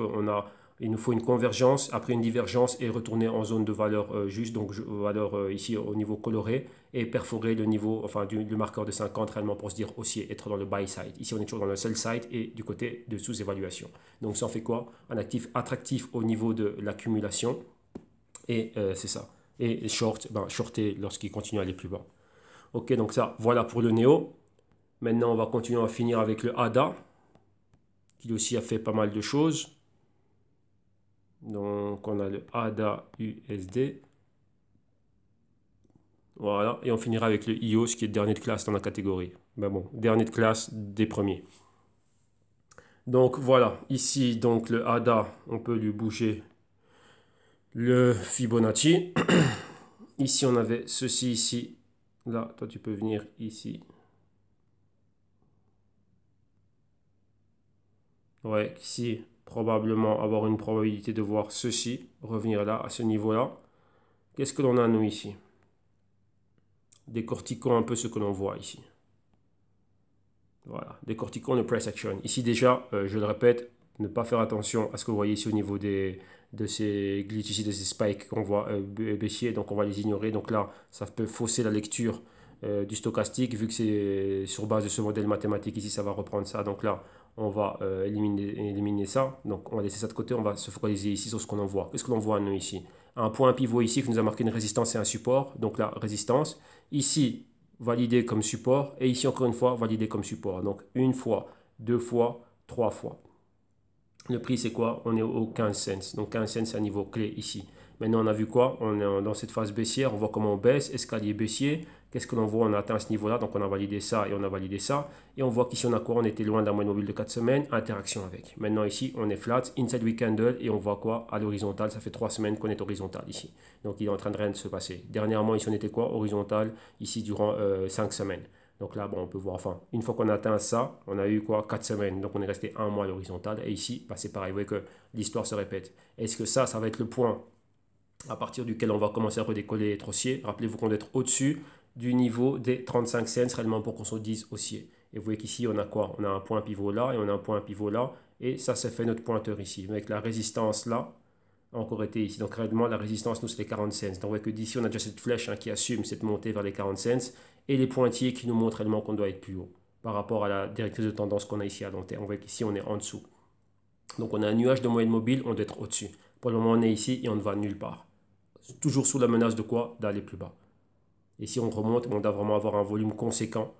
il nous faut une convergence, après une divergence et retourner en zone de valeur juste, donc valeur ici au niveau coloré, et perforer le niveau, enfin le marqueur de 50 réellement pour se dire haussier, être dans le buy side. Ici, on est toujours dans le sell side et du côté de sous-évaluation. Donc ça en fait quoi? Un actif attractif au niveau de l'accumulation. Et c'est ça. Et short, shorter lorsqu'il continue à aller plus bas. Ok, donc ça, voilà pour le Néo. Maintenant, on va continuer à finir avec le ADA, qui aussi a fait pas mal de choses. Donc, on a le ADA USD. Voilà, et on finira avec le IOS, qui est le dernier de classe dans la catégorie. Ben bon, dernier de classe des premiers. Donc voilà, ici, donc le ADA, on peut lui bouger le Fibonacci. Ici, on avait ceci ici. Là, toi, tu peux venir ici. Ouais, ici, probablement avoir une probabilité de voir ceci, revenir là, à ce niveau-là. Qu'est-ce que l'on a, nous, ici? Décortiquons un peu ce que l'on voit ici. Voilà, décortiquons le price action. Ici, déjà, je le répète, ne pas faire attention à ce que vous voyez ici au niveau de ces glitches ici, de ces spikes qu'on voit baissier, donc on va les ignorer. Donc là, ça peut fausser la lecture du stochastique, vu que c'est sur base de ce modèle mathématique ici, ça va reprendre ça. Donc là, on va éliminer ça. Donc on va laisser ça de côté, on va se focaliser ici sur ce qu'on en voit. Qu'est-ce que l'on voit, nous, ici? Un point pivot ici qui nous a marqué une résistance et un support. Donc la résistance. Ici, validé comme support. Et ici, encore une fois, validé comme support. Donc une fois, deux fois, trois fois. Le prix, c'est quoi? On est au 15 cents. Donc 15 cents, c'est un niveau clé ici. Maintenant, on a vu quoi? On est dans cette phase baissière. On voit comment on baisse. Escalier baissier. Qu'est-ce que l'on voit? On a atteint ce niveau-là. Donc on a validé ça et on a validé ça. Et on voit qu'ici, on a quoi? On était loin d'un moyenne mobile de 4 semaines. Interaction avec. Maintenant, ici, on est flat. Inside week candle. Et on voit quoi? À l'horizontale. Ça fait 3 semaines qu'on est horizontal ici. Donc il est en train de rien de se passer. Dernièrement, ici, on était quoi? Horizontal. Ici, durant 5 semaines. Donc là, bon, on peut voir, enfin, une fois qu'on a atteint ça, on a eu quoi? 4 semaines. Donc on est resté un mois à l'horizontale. Et ici, bah, c'est pareil, vous voyez que l'histoire se répète. Est-ce que ça va être le point à partir duquel on va commencer à redécoller et être haussier? Rappelez-vous qu'on doit être au-dessus du niveau des 35 cents réellement pour qu'on se dise haussier. Et vous voyez qu'ici, on a quoi? On a un point pivot là et on a un point pivot là. Et ça fait notre pointeur ici. Avec la résistance là, a encore été ici. Donc réellement, la résistance, nous, c'est les 40 cents. Donc on voit que d'ici, on a déjà cette flèche qui assume cette montée vers les 40 cents et les pointillés qui nous montrent réellement qu'on doit être plus haut par rapport à la directrice de tendance qu'on a ici à long terme. On voit qu'ici, on est en dessous. Donc on a un nuage de moyenne mobile, on doit être au-dessus. Pour le moment, on est ici et on ne va nulle part. Toujours sous la menace de quoi? D'aller plus bas. Et si on remonte, on doit vraiment avoir un volume conséquent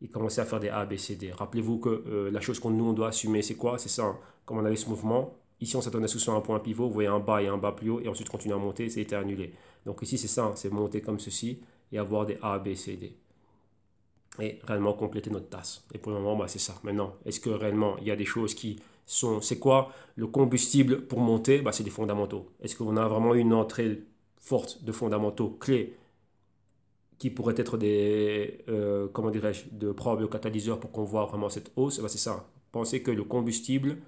et commencer à faire des A, B, C, D. Rappelez-vous que la chose qu'on nous on doit assumer, c'est quoi? C'est ça, hein. Comme on avait ce mouvement, ici on s'attendait souvent à un point pivot, vous voyez un bas et un bas plus haut, et ensuite continuer à monter, c'est été annulé. Donc ici c'est ça, hein, c'est monter comme ceci et avoir des A, B, C, D. Et réellement compléter notre tasse. Et pour le moment, bah, c'est ça. Maintenant, est-ce que réellement il y a des choses qui sont... C'est quoi le combustible pour monter? Bah, c'est des fondamentaux. Est-ce qu'on a vraiment une entrée forte de fondamentaux clés qui pourraient être des, comment dirais-je, de probables catalyseurs pour qu'on voit vraiment cette hausse? Ben, c'est ça. Pensez que le combustible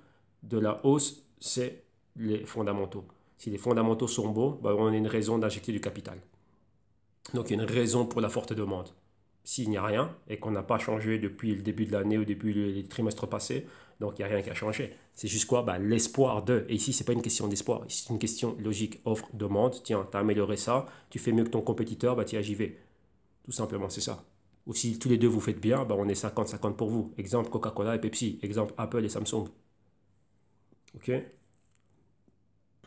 de la hausse, c'est les fondamentaux. Si les fondamentaux sont bons, ben, on a une raison d'injecter du capital. Donc il y a une raison pour la forte demande. S'il n'y a rien et qu'on n'a pas changé depuis le début de l'année ou depuis les trimestres passés, donc il n'y a rien qui a changé. C'est juste quoi? Ben, l'espoir de. Et ici, ce n'est pas une question d'espoir, c'est une question logique. Offre, demande. Tiens, tu as amélioré ça, tu fais mieux que ton compétiteur, bah, tiens, j'y vais. Tout simplement, c'est ça. Ou si tous les deux vous faites bien, ben on est 50-50 pour vous. Exemple Coca-Cola et Pepsi. Exemple Apple et Samsung. Ok.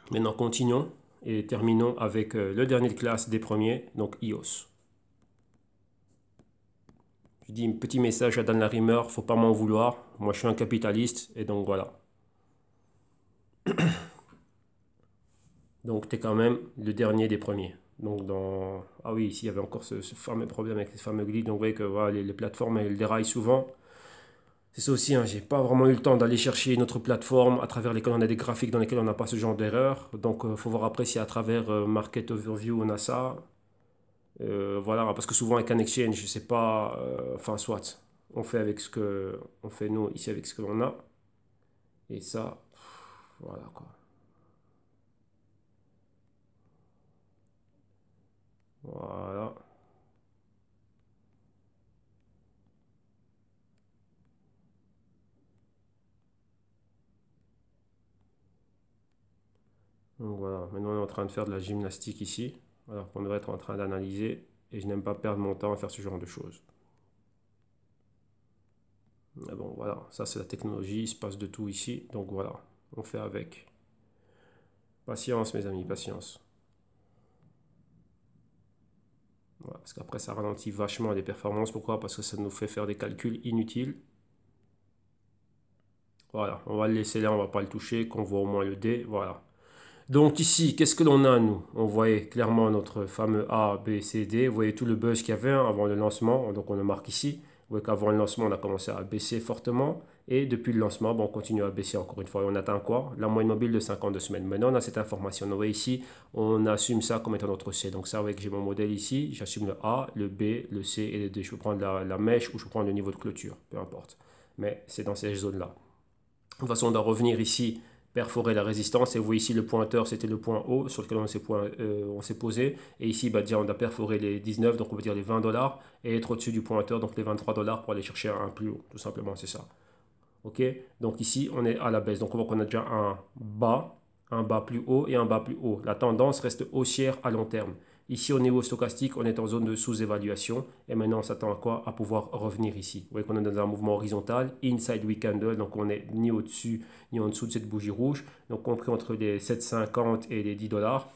Maintenant, continuons et terminons avec le dernier de classe des premiers, donc iOS. Je dis un petit message à Dan Larimer, faut pas m'en vouloir. Moi, je suis un capitaliste et donc voilà. Donc, tu es quand même le dernier des premiers. Donc, dans... Ah oui, ici, il y avait encore ce fameux problème avec les fameux glitches. Donc, vous voyez que voilà, les plateformes, elles déraillent souvent. C'est ça aussi, hein, j'ai pas vraiment eu le temps d'aller chercher une autre plateforme à travers lesquelles on a des graphiques dans lesquels on n'a pas ce genre d'erreur. Donc, il faut voir après si à travers Market Overview on a ça. Voilà, parce que souvent avec un exchange, je sais pas, enfin, soit, on fait avec ce que, on fait nous ici avec ce que l'on a. Et ça, voilà quoi. Voilà. Donc voilà, maintenant on est en train de faire de la gymnastique ici, alors qu'on devrait être en train d'analyser, et je n'aime pas perdre mon temps à faire ce genre de choses. Mais bon, voilà, ça c'est la technologie, il se passe de tout ici, donc voilà, on fait avec. Patience mes amis, patience. Voilà, parce qu'après ça ralentit vachement les performances, pourquoi? Parce que ça nous fait faire des calculs inutiles. Voilà, on va le laisser là, on va pas le toucher, qu'on voit au moins le D, voilà. Donc ici, qu'est-ce que l'on a nous? On voyait clairement notre fameux A, B, C, D. Vous voyez tout le buzz qu'il y avait avant le lancement. Donc on le marque ici. Vous voyez qu'avant le lancement, on a commencé à baisser fortement. Et depuis le lancement, bon, on continue à baisser encore une fois. Et on atteint quoi? La moyenne mobile de 52 semaines. Maintenant, on a cette information. Donc, vous voyez ici, on assume ça comme étant notre C. Donc ça, vous voyez que j'ai mon modèle ici. J'assume le A, le B, le C et le D. Je peux prendre la mèche ou je peux prendre le niveau de clôture. Peu importe. Mais c'est dans ces zones-là. De toute façon, on doit revenir ici, perforer la résistance. Et vous voyez ici, le pointeur, c'était le point haut sur lequel on s'est posé. Et ici, bah, déjà, on a perforé les 19, donc on peut dire les 20 dollars. Et être au-dessus du pointeur, donc les 23 dollars pour aller chercher un plus haut. Tout simplement, c'est ça. OK? Donc ici, on est à la baisse. Donc on voit qu'on a déjà un bas plus haut et un bas plus haut. La tendance reste haussière à long terme. Ici, au niveau stochastique, on est en zone de sous-évaluation. Et maintenant, on s'attend à quoi? À pouvoir revenir ici. Vous voyez qu'on est dans un mouvement horizontal, inside week candle. Donc, on n'est ni au-dessus ni en dessous de cette bougie rouge. Donc, compris entre les 7,50 et les 10 dollars.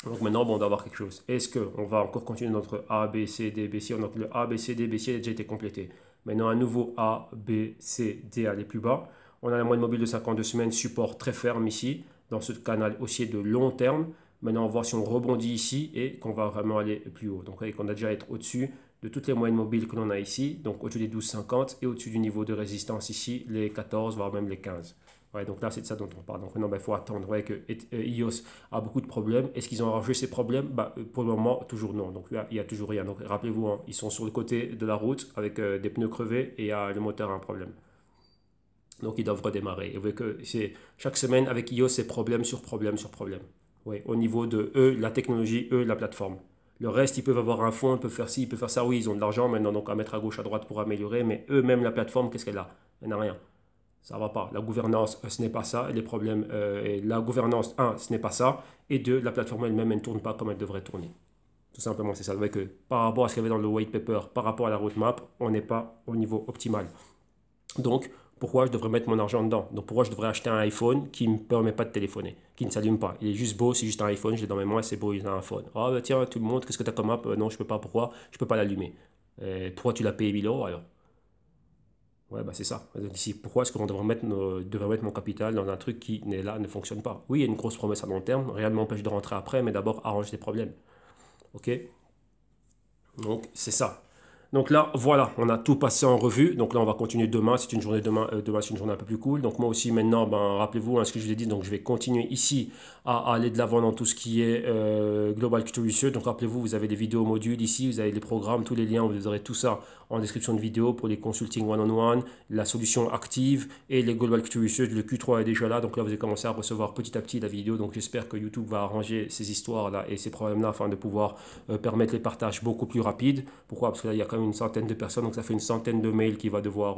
Donc maintenant, bon, on doit avoir quelque chose. Est-ce qu'on va encore continuer notre A, B, C, D, B, C? Donc le A, B, C, D, B, C a déjà été complété. Maintenant, un nouveau A, B, C, D aller plus bas. On a la moyenne mobile de 52 semaines, support très ferme ici, dans ce canal haussier de long terme. Maintenant, on va voir si on rebondit ici et qu'on va vraiment aller plus haut. Donc, vous voyez qu'on a déjà être au-dessus de toutes les moyennes mobiles que l'on a ici, donc au-dessus des 12,50 et au-dessus du niveau de résistance ici, les 14, voire même les 15. Ouais, donc là, c'est de ça dont on parle. Donc maintenant, il faut attendre. Vous voyez que iOS a beaucoup de problèmes. Est-ce qu'ils ont arrangé ces problèmes? Bah, pour le moment, toujours non. Donc il y a toujours rien. Donc rappelez-vous, hein, ils sont sur le côté de la route avec des pneus crevés et le moteur a un problème. Donc ils doivent redémarrer. Et vous voyez que chaque semaine avec iOS, c'est problème sur problème sur problème. Oui, au niveau de eux, la technologie, eux, la plateforme. Le reste, ils peuvent avoir un fond, ils peuvent faire ci, ils peuvent faire ça. Oui, ils ont de l'argent maintenant, donc à mettre à gauche, à droite pour améliorer. Mais eux-mêmes, la plateforme, qu'est-ce qu'elle a? Elle n'a rien. Ça va pas. La gouvernance, ce n'est pas ça. Et les problèmes, et la gouvernance, un, ce n'est pas ça. Et deux, la plateforme elle-même, elle ne tourne pas comme elle devrait tourner. Tout simplement, c'est ça. Vous voyez que par rapport à ce qu'il y avait dans le white paper, par rapport à la roadmap, on n'est pas au niveau optimal. Donc, pourquoi je devrais mettre mon argent dedans? Donc, pourquoi je devrais acheter un iPhone qui ne me permet pas de téléphoner, qui ne s'allume pas? Il est juste beau, c'est juste un iPhone, je l'ai dans mes mains, c'est beau, il a un iPhone. Ah, bah, tiens, tu me montres, qu'est-ce que tu as comme app? Non, je peux pas, pourquoi? Je peux pas l'allumer. Pourquoi tu l'as payé 1000 euros alors? Ouais, bah c'est ça. Donc ici, pourquoi est-ce qu'on devrait mettre mon capital dans un truc qui n'est là, ne fonctionne pas? Oui, il y a une grosse promesse à long terme, rien ne m'empêche de rentrer après, mais d'abord arrange les problèmes. Ok? Donc c'est ça. Donc là, voilà, on a tout passé en revue. Donc là, on va continuer demain. C'est une journée demain, c'est une journée un peu plus cool. Donc moi aussi, maintenant, ben, rappelez-vous ce que je vous ai dit. Donc je vais continuer ici à aller de l'avant dans tout ce qui est Global Culture Research. Donc rappelez-vous, vous avez des vidéos modules ici, vous avez les programmes, tous les liens, vous aurez tout ça en description de vidéo pour les consulting one-on-one, la solution active et les Global Culture Research. Le Q3 est déjà là. Donc là, vous allez commencer à recevoir petit à petit la vidéo. Donc j'espère que YouTube va arranger ces histoires-là et ces problèmes-là afin de pouvoir permettre les partages beaucoup plus rapides. Pourquoi? Parce que là, il y a quand même une centaine de personnes, donc ça fait une centaine de mails qui va devoir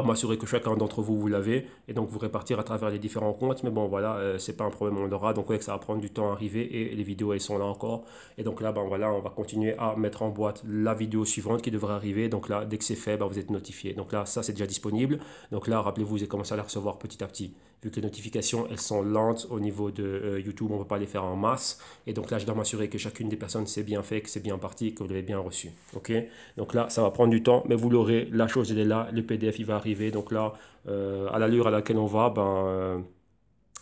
m'assurer que chacun d'entre vous, vous l'avez, et donc vous répartir à travers les différents comptes. Mais bon, voilà, c'est pas un problème, on l'aura. Donc, ouais, que ça va prendre du temps à arriver, et les vidéos, elles sont là encore. Et donc là, ben voilà, on va continuer à mettre en boîte la vidéo suivante qui devrait arriver. Donc là, dès que c'est fait, ben, vous êtes notifié. Donc là, ça, c'est déjà disponible. Donc là, rappelez-vous, vous avez commencé à la recevoir petit à petit. Vu que les notifications, elles sont lentes au niveau de YouTube, on ne peut pas les faire en masse. Et donc là, je dois m'assurer que chacune des personnes, c'est bien fait, que c'est bien parti, que vous l'avez bien reçu. Ok? Donc là, ça va prendre du temps, mais vous l'aurez. La chose, elle est là. Le PDF, il va arriver. Donc là, à l'allure à laquelle on va,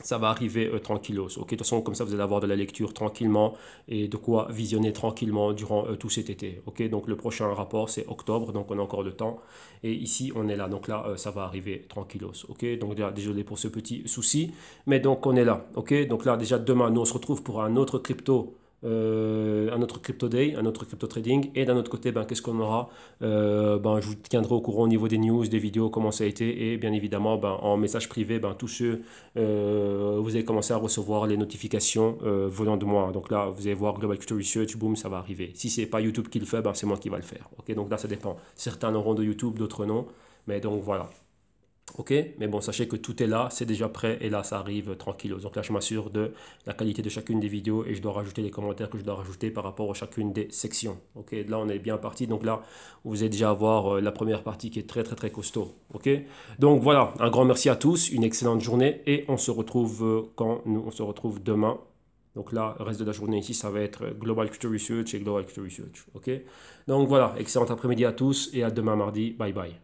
ça va arriver tranquillos. Ok, de toute façon, comme ça, vous allez avoir de la lecture tranquillement et de quoi visionner tranquillement durant tout cet été. Ok, donc le prochain rapport, c'est octobre, donc on a encore le temps. Et ici, on est là. Donc là, ça va arriver tranquillos. Ok, donc déjà, désolé pour ce petit souci, mais donc on est là. Ok, donc là, déjà demain, nous, on se retrouve pour un autre crypto un autre crypto day, un autre crypto trading. Et d'un autre côté, ben, qu'est-ce qu'on aura? Je vous tiendrai au courant au niveau des news, des vidéos, comment ça a été. Et bien évidemment, ben, en message privé, ben, tous ceux, vous allez commencer à recevoir les notifications venant de moi. Donc là, vous allez voir Global Crypto Research, boum, ça va arriver. Si c'est pas YouTube qui le fait, ben, c'est moi qui va le faire. Ok, donc là, ça dépend. Certains auront de YouTube, d'autres non. Mais donc voilà. Ok, mais bon, sachez que tout est là, c'est déjà prêt et là, ça arrive tranquillos. Donc là, je m'assure de la qualité de chacune des vidéos et je dois rajouter les commentaires que je dois rajouter par rapport à chacune des sections. Ok, là, on est bien parti. Donc là, vous allez déjà avoir la première partie qui est très, très, très costaud. Ok, donc voilà, un grand merci à tous, une excellente journée et on se retrouve quand nous, on se retrouve demain. Donc là, le reste de la journée ici, ça va être Global Crypto Research et Global Crypto Research. Ok, donc voilà, excellent après-midi à tous et à demain mardi. Bye bye.